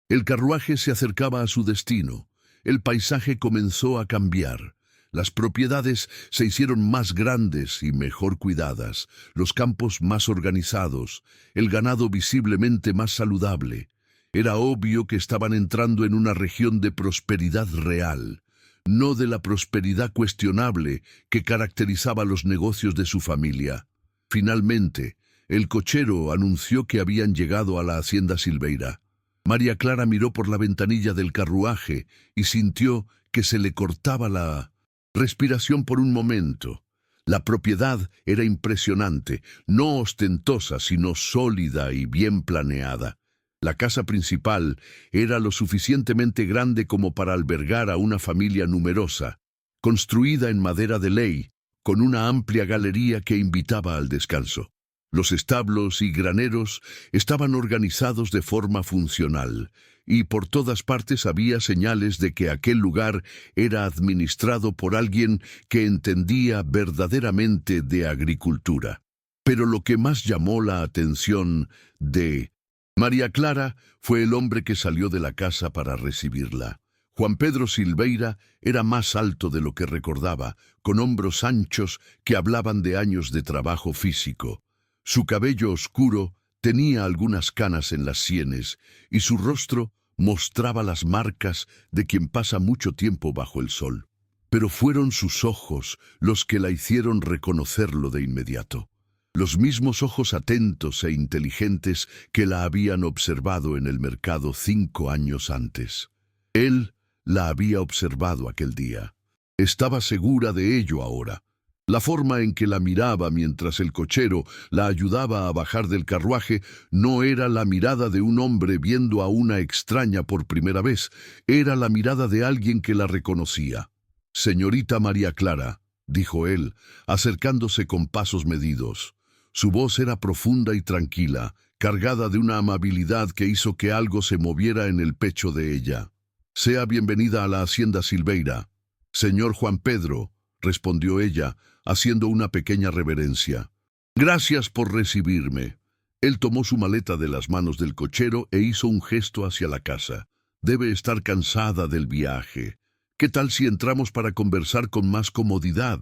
el carruaje se acercaba a su destino, el paisaje comenzó a cambiar. Las propiedades se hicieron más grandes y mejor cuidadas, los campos más organizados, el ganado visiblemente más saludable. Era obvio que estaban entrando en una región de prosperidad real, no de la prosperidad cuestionable que caracterizaba los negocios de su familia. Finalmente, el cochero anunció que habían llegado a la hacienda Silveira. María Clara miró por la ventanilla del carruaje y sintió que se le cortaba la respiración por un momento. La propiedad era impresionante, no ostentosa, sino sólida y bien planeada. La casa principal era lo suficientemente grande como para albergar a una familia numerosa, construida en madera de ley, con una amplia galería que invitaba al descanso. Los establos y graneros estaban organizados de forma funcional, y por todas partes había señales de que aquel lugar era administrado por alguien que entendía verdaderamente de agricultura. Pero lo que más llamó la atención de María Clara fue el hombre que salió de la casa para recibirla. Juan Pedro Silveira era más alto de lo que recordaba, con hombros anchos que hablaban de años de trabajo físico. Su cabello oscuro tenía algunas canas en las sienes y su rostro mostraba las marcas de quien pasa mucho tiempo bajo el sol. Pero fueron sus ojos los que la hicieron reconocerlo de inmediato. Los mismos ojos atentos e inteligentes que la habían observado en el mercado 5 años antes. Él la había observado aquel día. Estaba segura de ello ahora. La forma en que la miraba mientras el cochero la ayudaba a bajar del carruaje no era la mirada de un hombre viendo a una extraña por primera vez, era la mirada de alguien que la reconocía. «Señorita María Clara», dijo él, acercándose con pasos medidos. Su voz era profunda y tranquila, cargada de una amabilidad que hizo que algo se moviera en el pecho de ella. «Sea bienvenida a la hacienda Silveira». «Señor Juan Pedro», respondió ella, haciendo una pequeña reverencia. «Gracias por recibirme». Él tomó su maleta de las manos del cochero e hizo un gesto hacia la casa. «Debe estar cansada del viaje. ¿Qué tal si entramos para conversar con más comodidad?»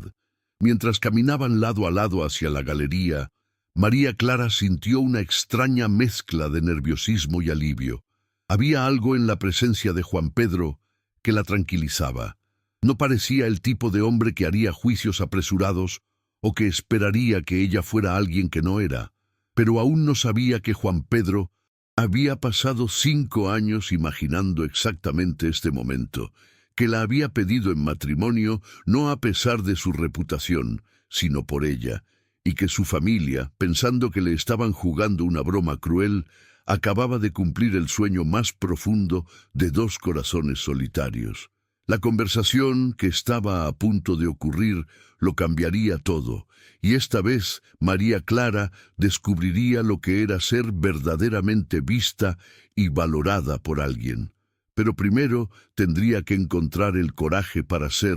Mientras caminaban lado a lado hacia la galería, María Clara sintió una extraña mezcla de nerviosismo y alivio. Había algo en la presencia de Juan Pedro que la tranquilizaba. No parecía el tipo de hombre que haría juicios apresurados o que esperaría que ella fuera alguien que no era. Pero aún no sabía que Juan Pedro había pasado 5 años imaginando exactamente este momento, que la había pedido en matrimonio no a pesar de su reputación, sino por ella, y que su familia, pensando que le estaban jugando una broma cruel, acababa de cumplir el sueño más profundo de 2 corazones solitarios. La conversación que estaba a punto de ocurrir lo cambiaría todo, y esta vez María Clara descubriría lo que era ser verdaderamente vista y valorada por alguien. Pero primero tendría que encontrar el coraje para ser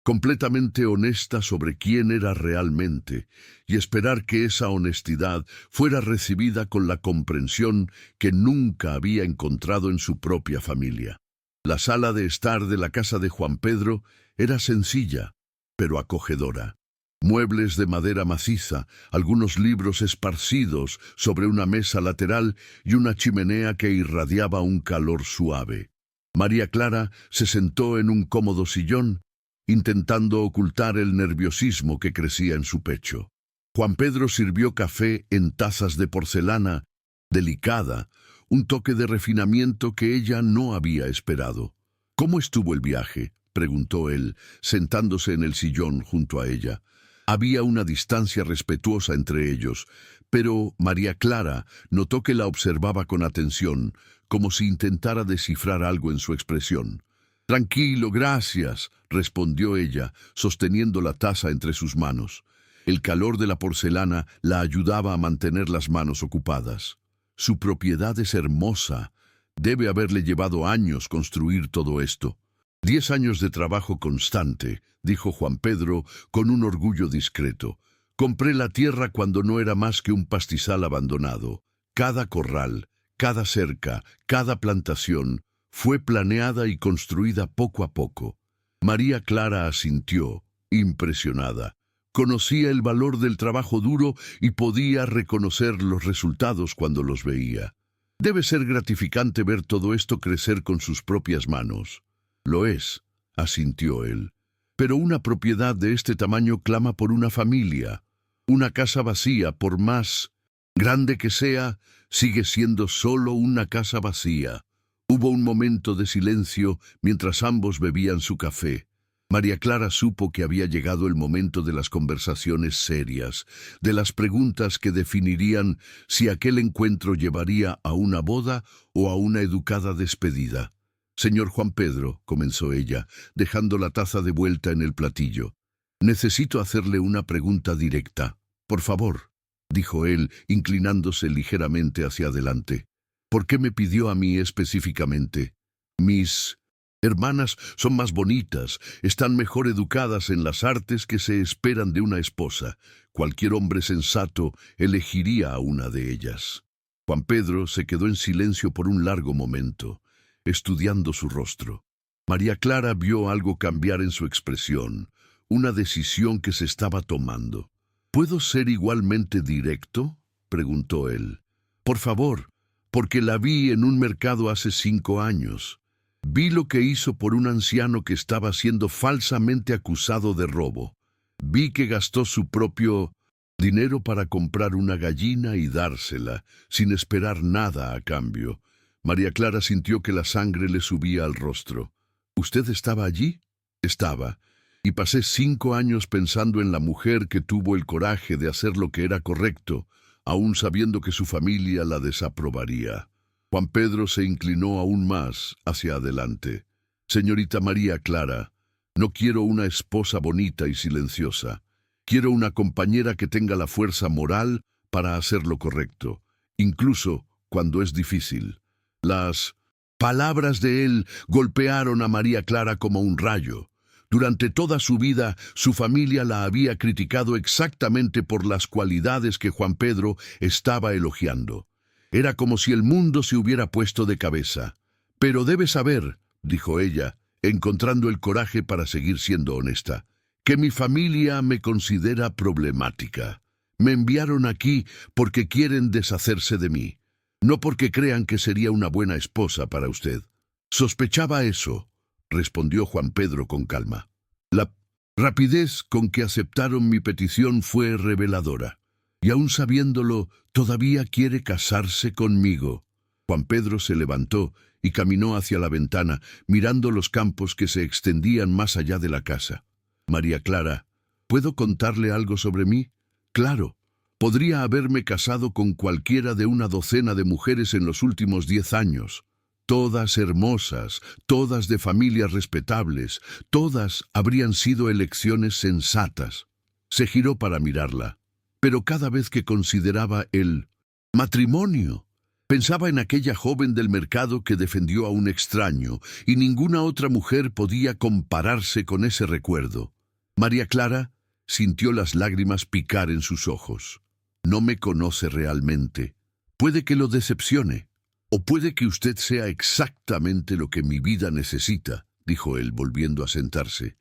completamente honesta sobre quién era realmente, y esperar que esa honestidad fuera recibida con la comprensión que nunca había encontrado en su propia familia. La sala de estar de la casa de Juan Pedro era sencilla, pero acogedora. Muebles de madera maciza, algunos libros esparcidos sobre una mesa lateral y una chimenea que irradiaba un calor suave. María Clara se sentó en un cómodo sillón, intentando ocultar el nerviosismo que crecía en su pecho. Juan Pedro sirvió café en tazas de porcelana delicada, un toque de refinamiento que ella no había esperado. «¿Cómo estuvo el viaje?», preguntó él, sentándose en el sillón junto a ella. Había una distancia respetuosa entre ellos, pero María Clara notó que la observaba con atención, como si intentara descifrar algo en su expresión. «Tranquilo, gracias», respondió ella, sosteniendo la taza entre sus manos. El calor de la porcelana la ayudaba a mantener las manos ocupadas. «Su propiedad es hermosa. Debe haberle llevado años construir todo esto». 10 años de trabajo constante, dijo Juan Pedro con un orgullo discreto. «Compré la tierra cuando no era más que un pastizal abandonado. Cada corral, cada cerca, cada plantación fue planeada y construida poco a poco». María Clara asintió, impresionada. Conocía el valor del trabajo duro y podía reconocer los resultados cuando los veía. «Debe ser gratificante ver todo esto crecer con sus propias manos». «Lo es», asintió él. «Pero una propiedad de este tamaño clama por una familia. Una casa vacía, por más grande que sea, sigue siendo solo una casa vacía. Hubo un momento de silencio mientras ambos bebían su café. María Clara supo que había llegado el momento de las conversaciones serias, de las preguntas que definirían si aquel encuentro llevaría a una boda o a una educada despedida. «Señor Juan Pedro», comenzó ella, dejando la taza de vuelta en el platillo, «necesito hacerle una pregunta directa. Por favor», dijo él, inclinándose ligeramente hacia adelante. «¿Por qué me pidió a mí específicamente? Mis hermanas son más bonitas, están mejor educadas en las artes que se esperan de una esposa. Cualquier hombre sensato elegiría a una de ellas». Juan Pedro se quedó en silencio por un largo momento, estudiando su rostro. María Clara vio algo cambiar en su expresión, una decisión que se estaba tomando. «¿Puedo ser igualmente directo?», preguntó él. «Por favor, porque la vi en un mercado hace 5 años. Vi lo que hizo por un anciano que estaba siendo falsamente acusado de robo. Vi que gastó su propio dinero para comprar una gallina y dársela, sin esperar nada a cambio». María Clara sintió que la sangre le subía al rostro. «¿Usted estaba allí?» «Estaba. Y pasé 5 años pensando en la mujer que tuvo el coraje de hacer lo que era correcto, aún sabiendo que su familia la desaprobaría». Juan Pedro se inclinó aún más hacia adelante. «Señorita María Clara, no quiero una esposa bonita y silenciosa. Quiero una compañera que tenga la fuerza moral para hacer lo correcto, incluso cuando es difícil». Las palabras de él golpearon a María Clara como un rayo. Durante toda su vida, su familia la había criticado exactamente por las cualidades que Juan Pedro estaba elogiando. Era como si el mundo se hubiera puesto de cabeza. «Pero debes saber», dijo ella, encontrando el coraje para seguir siendo honesta, «que mi familia me considera problemática. Me enviaron aquí porque quieren deshacerse de mí, no porque crean que sería una buena esposa para usted». «Sospechaba eso», respondió Juan Pedro con calma. «La rapidez con que aceptaron mi petición fue reveladora. Y aún sabiéndolo, todavía quiere casarse conmigo». Juan Pedro se levantó y caminó hacia la ventana, mirando los campos que se extendían más allá de la casa. «María Clara, ¿puedo contarle algo sobre mí?» «Claro. Podría haberme casado con cualquiera de una docena de mujeres en los últimos 10 años. Todas hermosas, todas de familias respetables, todas habrían sido elecciones sensatas». Se giró para mirarla. Pero cada vez que consideraba el matrimonio, pensaba en aquella joven del mercado que defendió a un extraño, y ninguna otra mujer podía compararse con ese recuerdo. María Clara sintió las lágrimas picar en sus ojos. «No me conoce realmente. Puede que lo decepcione, o puede que usted sea exactamente lo que mi vida necesita», dijo él, volviendo a sentarse.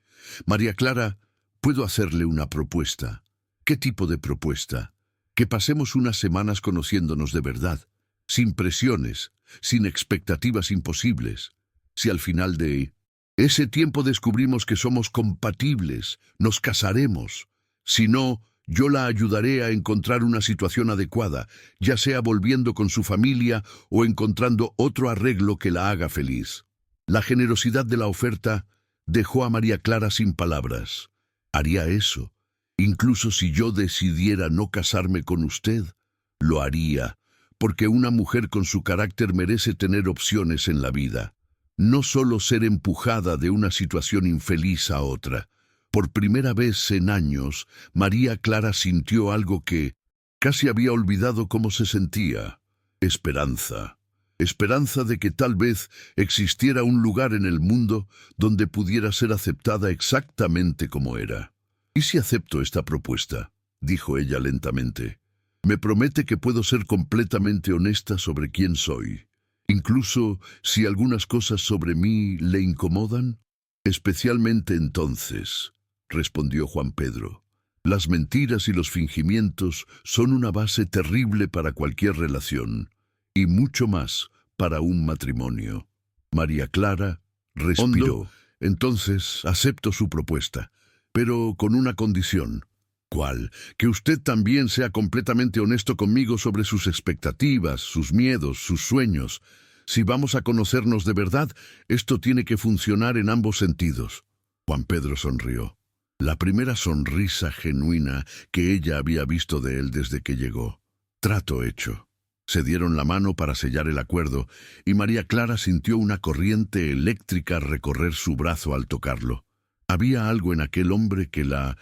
«María Clara, puedo hacerle una propuesta». «¿Qué tipo de propuesta?» «Que pasemos unas semanas conociéndonos de verdad, sin presiones, sin expectativas imposibles. Si al final de ese tiempo descubrimos que somos compatibles, nos casaremos. Si no, yo la ayudaré a encontrar una situación adecuada, ya sea volviendo con su familia o encontrando otro arreglo que la haga feliz». La generosidad de la oferta dejó a María Clara sin palabras. «Haría eso. Incluso si yo decidiera no casarme con usted, lo haría, porque una mujer con su carácter merece tener opciones en la vida, no solo ser empujada de una situación infeliz a otra». Por primera vez en años, María Clara sintió algo que casi había olvidado cómo se sentía: esperanza. Esperanza de que tal vez existiera un lugar en el mundo donde pudiera ser aceptada exactamente como era. «¿Y si acepto esta propuesta?», dijo ella lentamente. «Me promete que puedo ser completamente honesta sobre quién soy, incluso si algunas cosas sobre mí le incomodan». «Especialmente entonces», respondió Juan Pedro. «Las mentiras y los fingimientos son una base terrible para cualquier relación, y mucho más para un matrimonio». María Clara respiró. «Hondo, entonces acepto su propuesta, pero con una condición». «¿Cuál?». «Que usted también sea completamente honesto conmigo sobre sus expectativas, sus miedos, sus sueños. Si vamos a conocernos de verdad, esto tiene que funcionar en ambos sentidos. Juan Pedro sonrió. La primera sonrisa genuina que ella había visto de él desde que llegó. Trato hecho. Se dieron la mano para sellar el acuerdo, y María Clara sintió una corriente eléctrica recorrer su brazo al tocarlo. Había algo en aquel hombre que la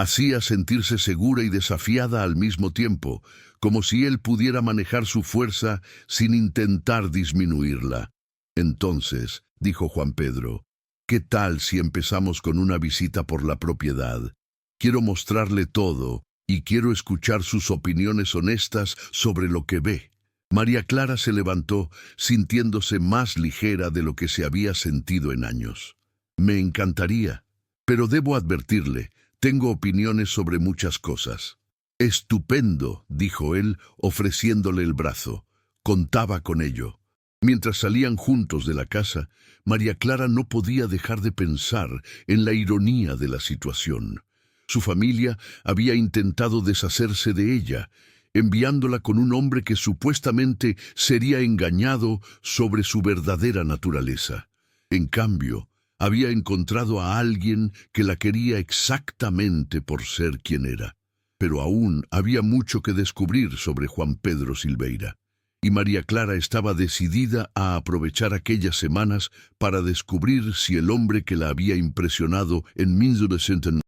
hacía sentirse segura y desafiada al mismo tiempo, como si él pudiera manejar su fuerza sin intentar disminuirla. Entonces, dijo Juan Pedro, ¿qué tal si empezamos con una visita por la propiedad? Quiero mostrarle todo y quiero escuchar sus opiniones honestas sobre lo que ve. María Clara se levantó, sintiéndose más ligera de lo que se había sentido en años. Me encantaría, pero debo advertirle, tengo opiniones sobre muchas cosas. Estupendo, dijo él, ofreciéndole el brazo. Contaba con ello. Mientras salían juntos de la casa, María Clara no podía dejar de pensar en la ironía de la situación. Su familia había intentado deshacerse de ella, enviándola con un hombre que supuestamente sería engañado sobre su verdadera naturaleza. En cambio, había encontrado a alguien que la quería exactamente por ser quien era. Pero aún había mucho que descubrir sobre Juan Pedro Silveira. Y María Clara estaba decidida a aprovechar aquellas semanas para descubrir si el hombre que la había impresionado en 1900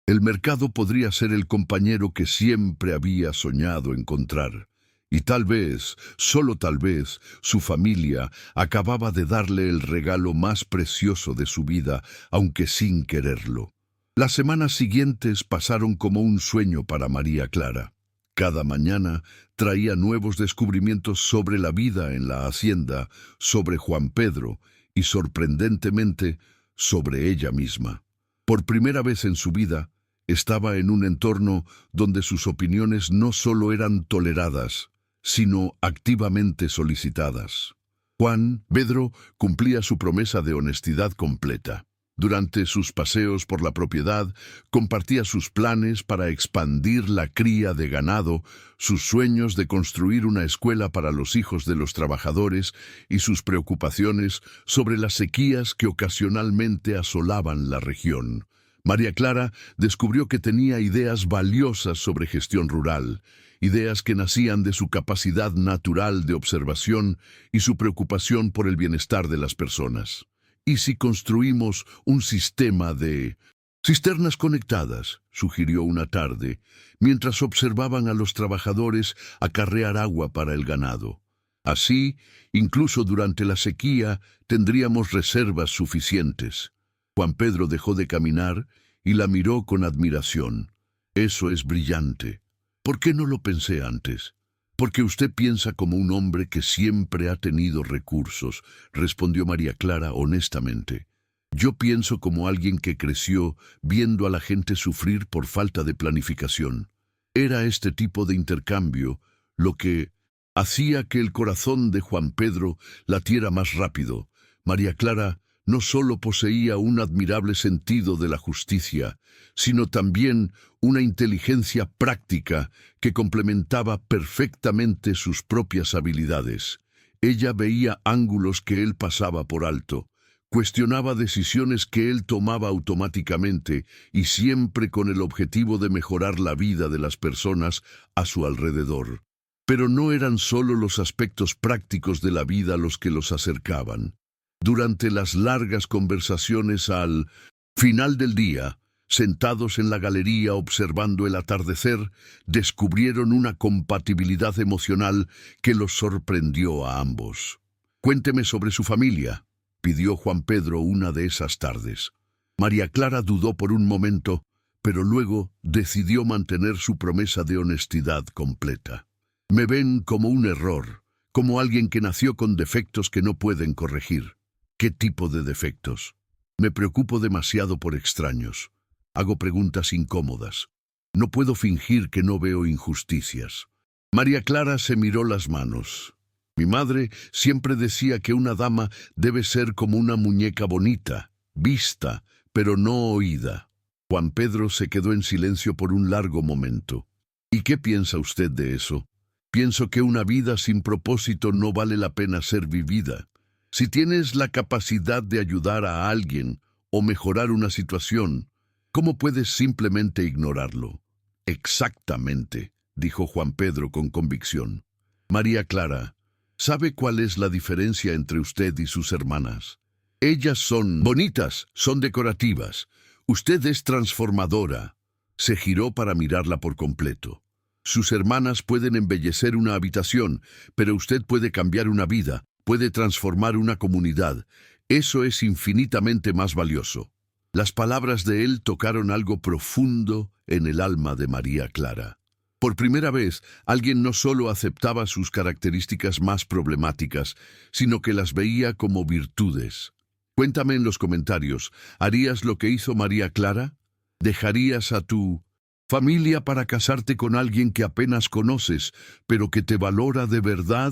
el mercado podría ser el compañero que siempre había soñado encontrar. Y tal vez, solo tal vez, su familia acababa de darle el regalo más precioso de su vida, aunque sin quererlo. Las semanas siguientes pasaron como un sueño para María Clara. Cada mañana traía nuevos descubrimientos sobre la vida en la hacienda, sobre Juan Pedro y, sorprendentemente, sobre ella misma. Por primera vez en su vida, estaba en un entorno donde sus opiniones no solo eran toleradas, sino activamente solicitadas. Juan Pedro cumplía su promesa de honestidad completa. Durante sus paseos por la propiedad, compartía sus planes para expandir la cría de ganado, sus sueños de construir una escuela para los hijos de los trabajadores y sus preocupaciones sobre las sequías que ocasionalmente asolaban la región. María Clara descubrió que tenía ideas valiosas sobre gestión rural, ideas que nacían de su capacidad natural de observación y su preocupación por el bienestar de las personas. ¿Y si construimos un sistema de cisternas conectadas?, sugirió una tarde, mientras observaban a los trabajadores acarrear agua para el ganado. Así, incluso durante la sequía, tendríamos reservas suficientes. Juan Pedro dejó de caminar y la miró con admiración. Eso es brillante. ¿Por qué no lo pensé antes? Porque usted piensa como un hombre que siempre ha tenido recursos, respondió María Clara honestamente. Yo pienso como alguien que creció viendo a la gente sufrir por falta de planificación. Era este tipo de intercambio lo que hacía que el corazón de Juan Pedro latiera más rápido. María Clara no solo poseía un admirable sentido de la justicia, sino también una inteligencia práctica que complementaba perfectamente sus propias habilidades. Ella veía ángulos que él pasaba por alto, cuestionaba decisiones que él tomaba automáticamente y siempre con el objetivo de mejorar la vida de las personas a su alrededor. Pero no eran solo los aspectos prácticos de la vida los que los acercaban. Durante las largas conversaciones al final del día, sentados en la galería observando el atardecer, descubrieron una compatibilidad emocional que los sorprendió a ambos. «Cuénteme sobre su familia», pidió Juan Pedro una de esas tardes. María Clara dudó por un momento, pero luego decidió mantener su promesa de honestidad completa. «Me ven como un error, como alguien que nació con defectos que no pueden corregir». ¿Qué tipo de defectos? Me preocupo demasiado por extraños. Hago preguntas incómodas. No puedo fingir que no veo injusticias. María Clara se miró las manos. Mi madre siempre decía que una dama debe ser como una muñeca bonita, vista, pero no oída. Juan Pedro se quedó en silencio por un largo momento. ¿Y qué piensa usted de eso? Pienso que una vida sin propósito no vale la pena ser vivida. Si tienes la capacidad de ayudar a alguien o mejorar una situación, ¿cómo puedes simplemente ignorarlo? Exactamente, dijo Juan Pedro con convicción. María Clara, ¿sabe cuál es la diferencia entre usted y sus hermanas? Ellas son bonitas, son decorativas. Usted es transformadora. Se giró para mirarla por completo. Sus hermanas pueden embellecer una habitación, pero usted puede cambiar una vida, puede transformar una comunidad. Eso es infinitamente más valioso. Las palabras de él tocaron algo profundo en el alma de María Clara. Por primera vez, alguien no solo aceptaba sus características más problemáticas, sino que las veía como virtudes. Cuéntame en los comentarios, ¿harías lo que hizo María Clara? ¿Dejarías a tu familia para casarte con alguien que apenas conoces, pero que te valora de verdad?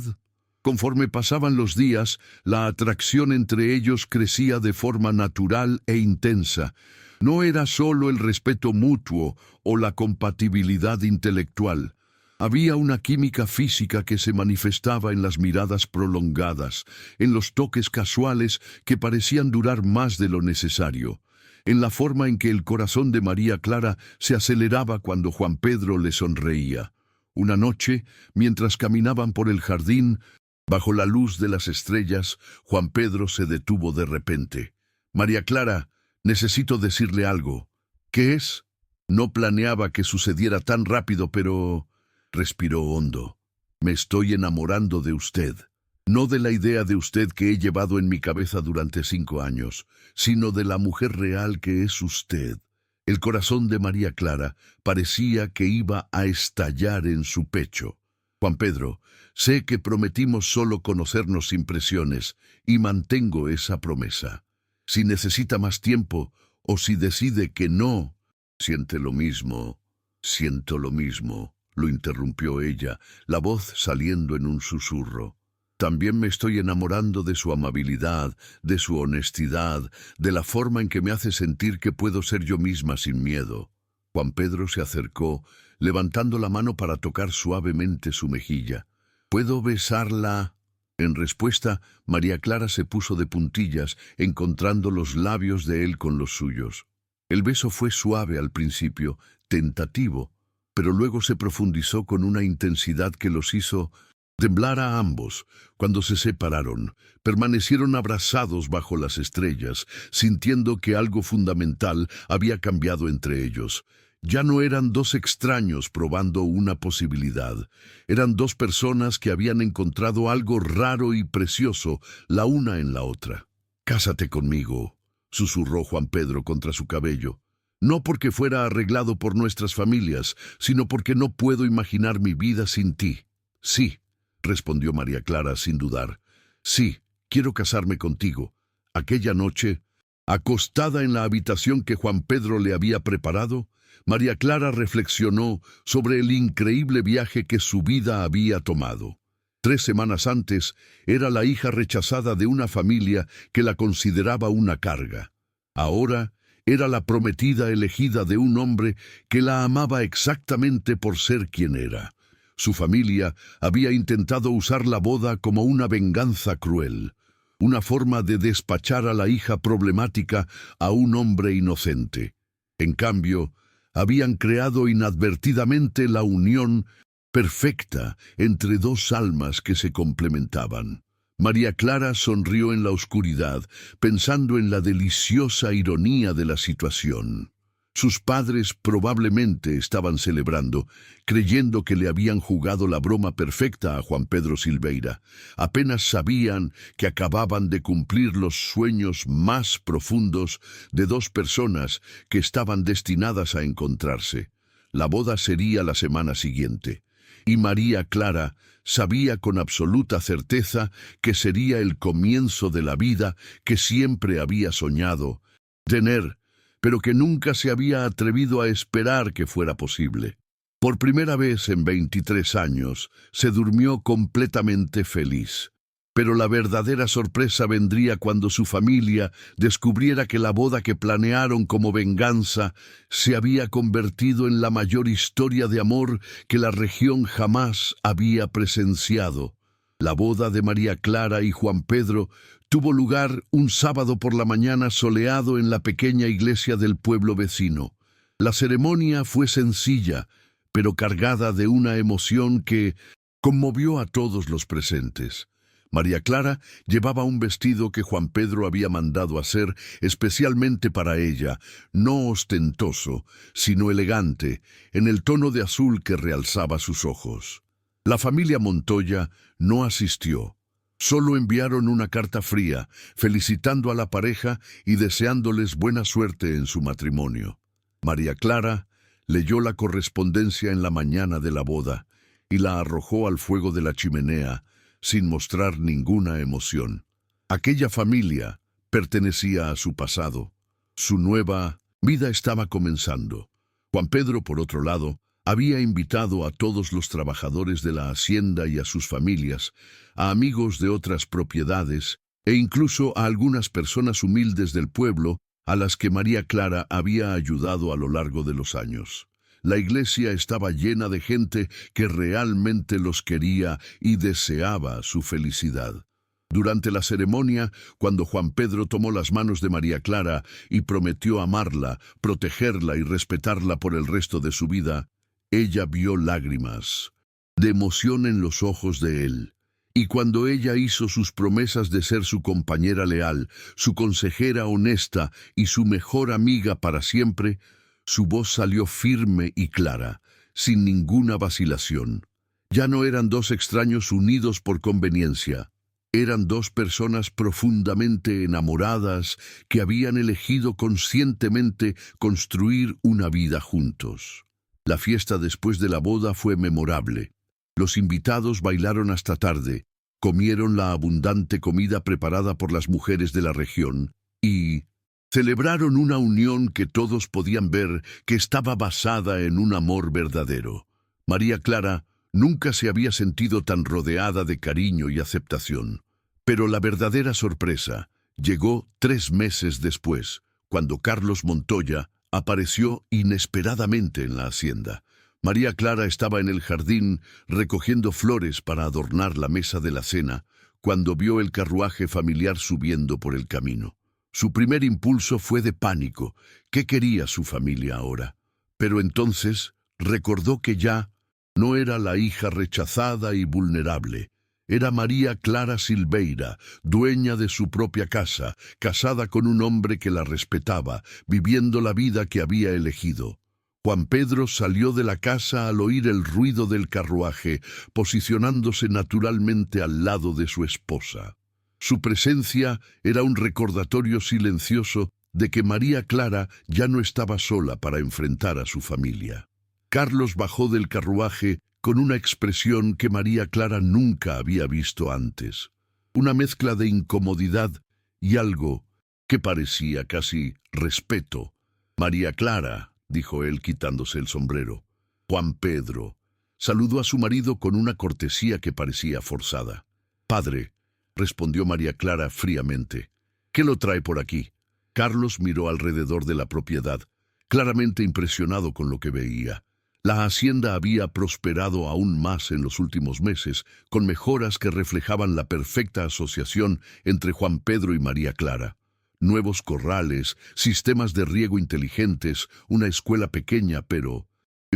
Conforme pasaban los días, la atracción entre ellos crecía de forma natural e intensa. No era solo el respeto mutuo o la compatibilidad intelectual. Había una química física que se manifestaba en las miradas prolongadas, en los toques casuales que parecían durar más de lo necesario, en la forma en que el corazón de María Clara se aceleraba cuando Juan Pedro le sonreía. Una noche, mientras caminaban por el jardín, bajo la luz de las estrellas, Juan Pedro se detuvo de repente. María Clara, necesito decirle algo. ¿Qué es? No planeaba que sucediera tan rápido, pero... respiró hondo. Me estoy enamorando de usted. No de la idea de usted que he llevado en mi cabeza durante 5 años, sino de la mujer real que es usted. El corazón de María Clara parecía que iba a estallar en su pecho. Juan Pedro, sé que prometimos solo conocernos sin presiones, y mantengo esa promesa. Si necesita más tiempo, o si decide que no, siente lo mismo. Siento lo mismo, lo interrumpió ella, la voz saliendo en un susurro. También me estoy enamorando de su amabilidad, de su honestidad, de la forma en que me hace sentir que puedo ser yo misma sin miedo. Juan Pedro se acercó, levantando la mano para tocar suavemente su mejilla. ¿Puedo besarla? En respuesta, María Clara se puso de puntillas, encontrando los labios de él con los suyos. El beso fue suave al principio, tentativo, pero luego se profundizó con una intensidad que los hizo temblar a ambos. Cuando se separaron, permanecieron abrazados bajo las estrellas, sintiendo que algo fundamental había cambiado entre ellos. Ya no eran dos extraños probando una posibilidad. Eran dos personas que habían encontrado algo raro y precioso, la una en la otra. «Cásate conmigo», susurró Juan Pedro contra su cabello. No porque fuera arreglado por nuestras familias, sino porque no puedo imaginar mi vida sin ti. Sí, respondió María Clara sin dudar. Sí, quiero casarme contigo. Aquella noche, acostada en la habitación que Juan Pedro le había preparado, María Clara reflexionó sobre el increíble viaje que su vida había tomado. 3 semanas antes, era la hija rechazada de una familia que la consideraba una carga. Ahora, era la prometida elegida de un hombre que la amaba exactamente por ser quien era. Su familia había intentado usar la boda como una venganza cruel, una forma de despachar a la hija problemática a un hombre inocente. En cambio, habían creado inadvertidamente la unión perfecta entre dos almas que se complementaban. María Clara sonrió en la oscuridad, pensando en la deliciosa ironía de la situación. Sus padres probablemente estaban celebrando, creyendo que le habían jugado la broma perfecta a Juan Pedro Silveira. Apenas sabían que acababan de cumplir los sueños más profundos de dos personas que estaban destinadas a encontrarse. La boda sería la semana siguiente, y María Clara sabía con absoluta certeza que sería el comienzo de la vida que siempre había soñado tener, pero que nunca se había atrevido a esperar que fuera posible. Por primera vez en 23 años, se durmió completamente feliz. Pero la verdadera sorpresa vendría cuando su familia descubriera que la boda que planearon como venganza se había convertido en la mayor historia de amor que la región jamás había presenciado. La boda de María Clara y Juan Pedro tuvo lugar un sábado por la mañana soleado en la pequeña iglesia del pueblo vecino. La ceremonia fue sencilla, pero cargada de una emoción que conmovió a todos los presentes. María Clara llevaba un vestido que Juan Pedro había mandado hacer especialmente para ella, no ostentoso, sino elegante, en el tono de azul que realzaba sus ojos. La familia Montoya no asistió. Solo enviaron una carta fría, felicitando a la pareja y deseándoles buena suerte en su matrimonio. María Clara leyó la correspondencia en la mañana de la boda y la arrojó al fuego de la chimenea, sin mostrar ninguna emoción. Aquella familia pertenecía a su pasado. Su nueva vida estaba comenzando. Juan Pedro, por otro lado, había invitado a todos los trabajadores de la hacienda y a sus familias, a amigos de otras propiedades e incluso a algunas personas humildes del pueblo a las que María Clara había ayudado a lo largo de los años. La iglesia estaba llena de gente que realmente los quería y deseaba su felicidad. Durante la ceremonia, cuando Juan Pedro tomó las manos de María Clara y prometió amarla, protegerla y respetarla por el resto de su vida, ella vio lágrimas de emoción en los ojos de él. Y cuando ella hizo sus promesas de ser su compañera leal, su consejera honesta y su mejor amiga para siempre, su voz salió firme y clara, sin ninguna vacilación. Ya no eran dos extraños unidos por conveniencia. Eran dos personas profundamente enamoradas que habían elegido conscientemente construir una vida juntos. La fiesta después de la boda fue memorable. Los invitados bailaron hasta tarde, comieron la abundante comida preparada por las mujeres de la región y celebraron una unión que todos podían ver que estaba basada en un amor verdadero. María Clara nunca se había sentido tan rodeada de cariño y aceptación. Pero la verdadera sorpresa llegó 3 meses después, cuando Carlos Montoya apareció inesperadamente en la hacienda. María Clara estaba en el jardín recogiendo flores para adornar la mesa de la cena, cuando vio el carruaje familiar subiendo por el camino. Su primer impulso fue de pánico. ¿Qué quería su familia ahora? Pero entonces recordó que ya no era la hija rechazada y vulnerable. Era María Clara Silveira, dueña de su propia casa, casada con un hombre que la respetaba, viviendo la vida que había elegido. Juan Pedro salió de la casa al oír el ruido del carruaje, posicionándose naturalmente al lado de su esposa. Su presencia era un recordatorio silencioso de que María Clara ya no estaba sola para enfrentar a su familia. Carlos bajó del carruaje con una expresión que María Clara nunca había visto antes. Una mezcla de incomodidad y algo que parecía casi respeto. «María Clara», dijo él quitándose el sombrero. «Juan Pedro». Saludó a su marido con una cortesía que parecía forzada. «Padre», respondió María Clara fríamente. «¿Qué lo trae por aquí?» Carlos miró alrededor de la propiedad, claramente impresionado con lo que veía. La hacienda había prosperado aún más en los últimos meses, con mejoras que reflejaban la perfecta asociación entre Juan Pedro y María Clara. Nuevos corrales, sistemas de riego inteligentes, una escuela pequeña pero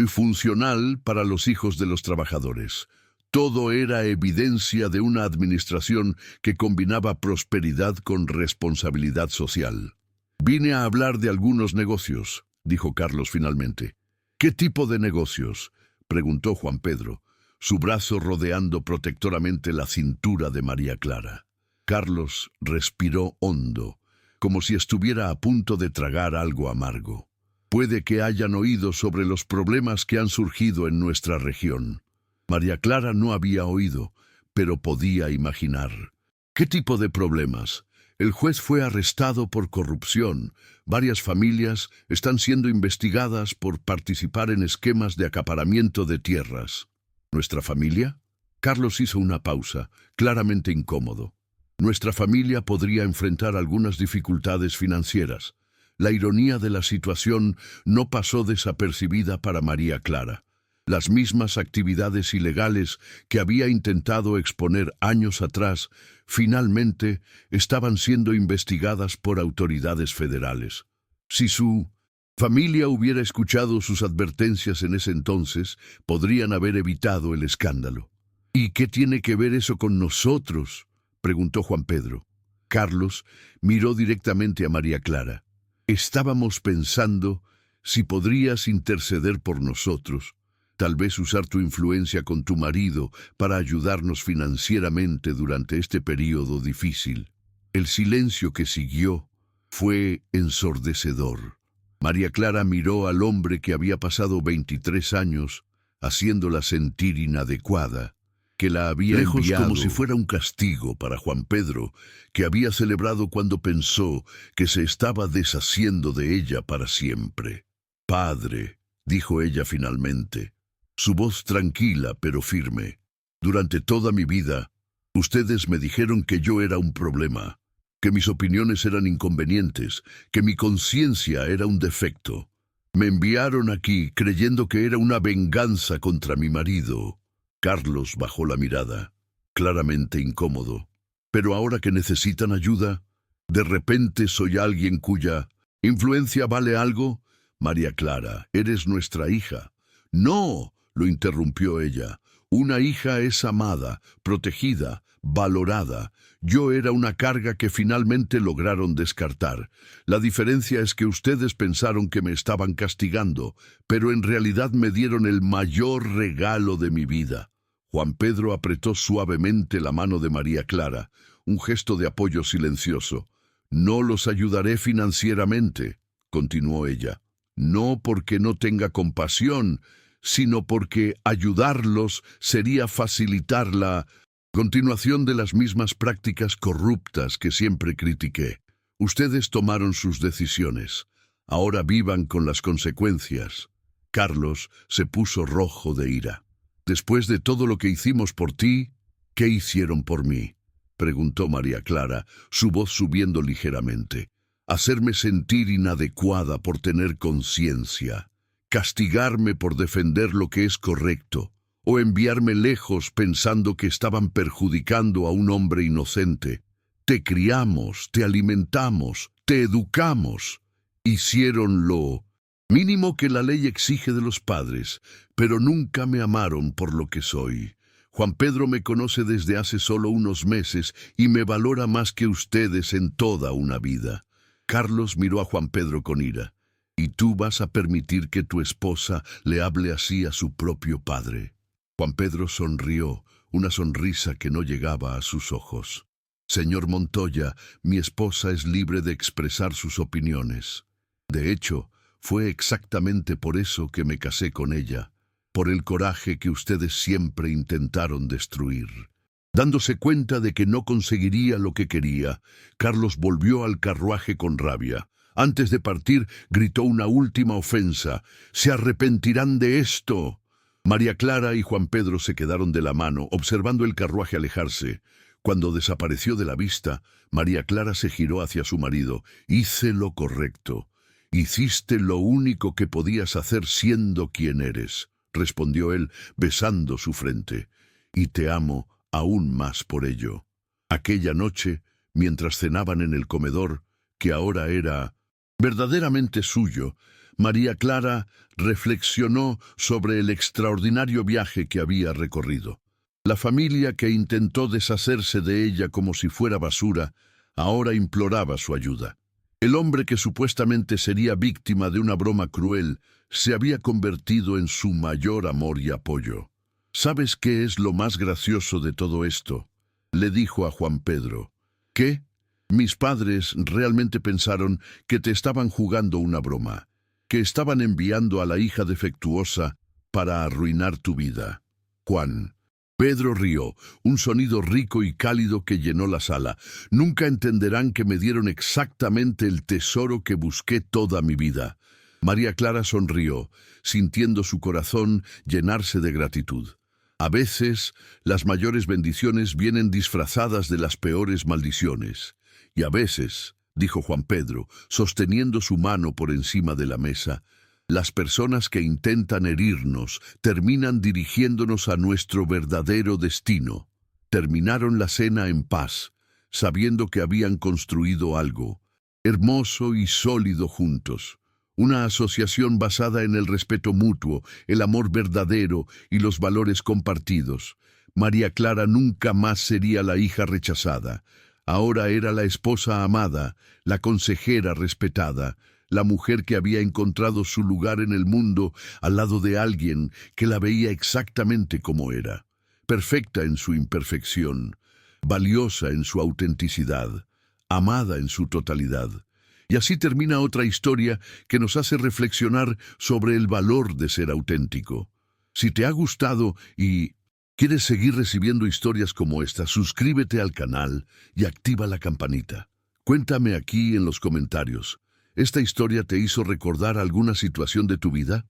funcional para los hijos de los trabajadores. Todo era evidencia de una administración que combinaba prosperidad con responsabilidad social. «Vine a hablar de algunos negocios», dijo Carlos finalmente. «¿Qué tipo de negocios?», preguntó Juan Pedro, su brazo rodeando protectoramente la cintura de María Clara. Carlos respiró hondo, como si estuviera a punto de tragar algo amargo. «Puede que hayan oído sobre los problemas que han surgido en nuestra región». María Clara no había oído, pero podía imaginar. «¿Qué tipo de problemas?». «El juez fue arrestado por corrupción. Varias familias están siendo investigadas por participar en esquemas de acaparamiento de tierras». «¿Nuestra familia?». Carlos hizo una pausa, claramente incómodo. Nuestra familia podría enfrentar algunas dificultades financieras. La ironía de la situación no pasó desapercibida para María Clara. Las mismas actividades ilegales que había intentado exponer años atrás, finalmente estaban siendo investigadas por autoridades federales. Si su familia hubiera escuchado sus advertencias en ese entonces, podrían haber evitado el escándalo. ¿Y qué tiene que ver eso con nosotros?, preguntó Juan Pedro. Carlos miró directamente a María Clara. Estábamos pensando si podrías interceder por nosotros, tal vez usar tu influencia con tu marido para ayudarnos financieramente durante este período difícil. El silencio que siguió fue ensordecedor. María Clara miró al hombre que había pasado 23 años haciéndola sentir inadecuada, que la había enviado como si fuera un castigo para Juan Pedro, que había celebrado cuando pensó que se estaba deshaciendo de ella para siempre. «Padre», dijo ella finalmente, su voz tranquila pero firme, «durante toda mi vida, ustedes me dijeron que yo era un problema, que mis opiniones eran inconvenientes, que mi conciencia era un defecto. Me enviaron aquí creyendo que era una venganza contra mi marido». Carlos bajó la mirada, claramente incómodo. «Pero ahora que necesitan ayuda, de repente soy alguien cuya influencia vale algo. María Clara, eres nuestra hija». «No», lo interrumpió ella. «Una hija es amada, protegida, valorada. Yo era una carga que finalmente lograron descartar. La diferencia es que ustedes pensaron que me estaban castigando, pero en realidad me dieron el mayor regalo de mi vida». Juan Pedro apretó suavemente la mano de María Clara, un gesto de apoyo silencioso. «No los ayudaré financieramente», continuó ella. «No porque no tenga compasión, sino porque ayudarlos sería facilitar la continuación de las mismas prácticas corruptas que siempre critiqué. Ustedes tomaron sus decisiones. Ahora vivan con las consecuencias». Carlos se puso rojo de ira. «Después de todo lo que hicimos por ti, ¿qué hicieron por mí?», preguntó María Clara, su voz subiendo ligeramente. «Hacerme sentir inadecuada por tener conciencia, castigarme por defender lo que es correcto, o enviarme lejos pensando que estaban perjudicando a un hombre inocente. Te criamos, te alimentamos, te educamos. Hicieron lo mínimo que la ley exige de los padres, pero nunca me amaron por lo que soy. Juan Pedro me conoce desde hace solo unos meses y me valora más que ustedes en toda una vida». Carlos miró a Juan Pedro con ira. «¿Y tú vas a permitir que tu esposa le hable así a su propio padre?». Juan Pedro sonrió, una sonrisa que no llegaba a sus ojos. «Señor Montoya, mi esposa es libre de expresar sus opiniones. De hecho, fue exactamente por eso que me casé con ella, por el coraje que ustedes siempre intentaron destruir». Dándose cuenta de que no conseguiría lo que quería, Carlos volvió al carruaje con rabia. Antes de partir, gritó una última ofensa. «¡Se arrepentirán de esto!». María Clara y Juan Pedro se quedaron de la mano, observando el carruaje alejarse. Cuando desapareció de la vista, María Clara se giró hacia su marido. «Hice lo correcto. Hiciste lo único que podías hacer siendo quien eres», respondió él, besando su frente. «Y te amo aún más por ello». Aquella noche, mientras cenaban en el comedor, que ahora era verdaderamente suyo, María Clara reflexionó sobre el extraordinario viaje que había recorrido. La familia que intentó deshacerse de ella como si fuera basura, ahora imploraba su ayuda. El hombre que supuestamente sería víctima de una broma cruel se había convertido en su mayor amor y apoyo. «¿Sabes qué es lo más gracioso de todo esto?», le dijo a Juan Pedro. «¿Qué? Mis padres realmente pensaron que te estaban jugando una broma, que estaban enviando a la hija defectuosa para arruinar tu vida». Juan Pedro rió, un sonido rico y cálido que llenó la sala. «Nunca entenderán que me dieron exactamente el tesoro que busqué toda mi vida». María Clara sonrió, sintiendo su corazón llenarse de gratitud. A veces, las mayores bendiciones vienen disfrazadas de las peores maldiciones. Y a veces, dijo Juan Pedro, sosteniendo su mano por encima de la mesa, las personas que intentan herirnos terminan dirigiéndonos a nuestro verdadero destino. Terminaron la cena en paz, sabiendo que habían construido algo hermoso y sólido juntos. Una asociación basada en el respeto mutuo, el amor verdadero y los valores compartidos. María Clara nunca más sería la hija rechazada. Ahora era la esposa amada, la consejera respetada, la mujer que había encontrado su lugar en el mundo al lado de alguien que la veía exactamente como era, perfecta en su imperfección, valiosa en su autenticidad, amada en su totalidad. Y así termina otra historia que nos hace reflexionar sobre el valor de ser auténtico. Si te ha gustado y quieres seguir recibiendo historias como esta, suscríbete al canal y activa la campanita. Cuéntame aquí en los comentarios. ¿Esta historia te hizo recordar alguna situación de tu vida?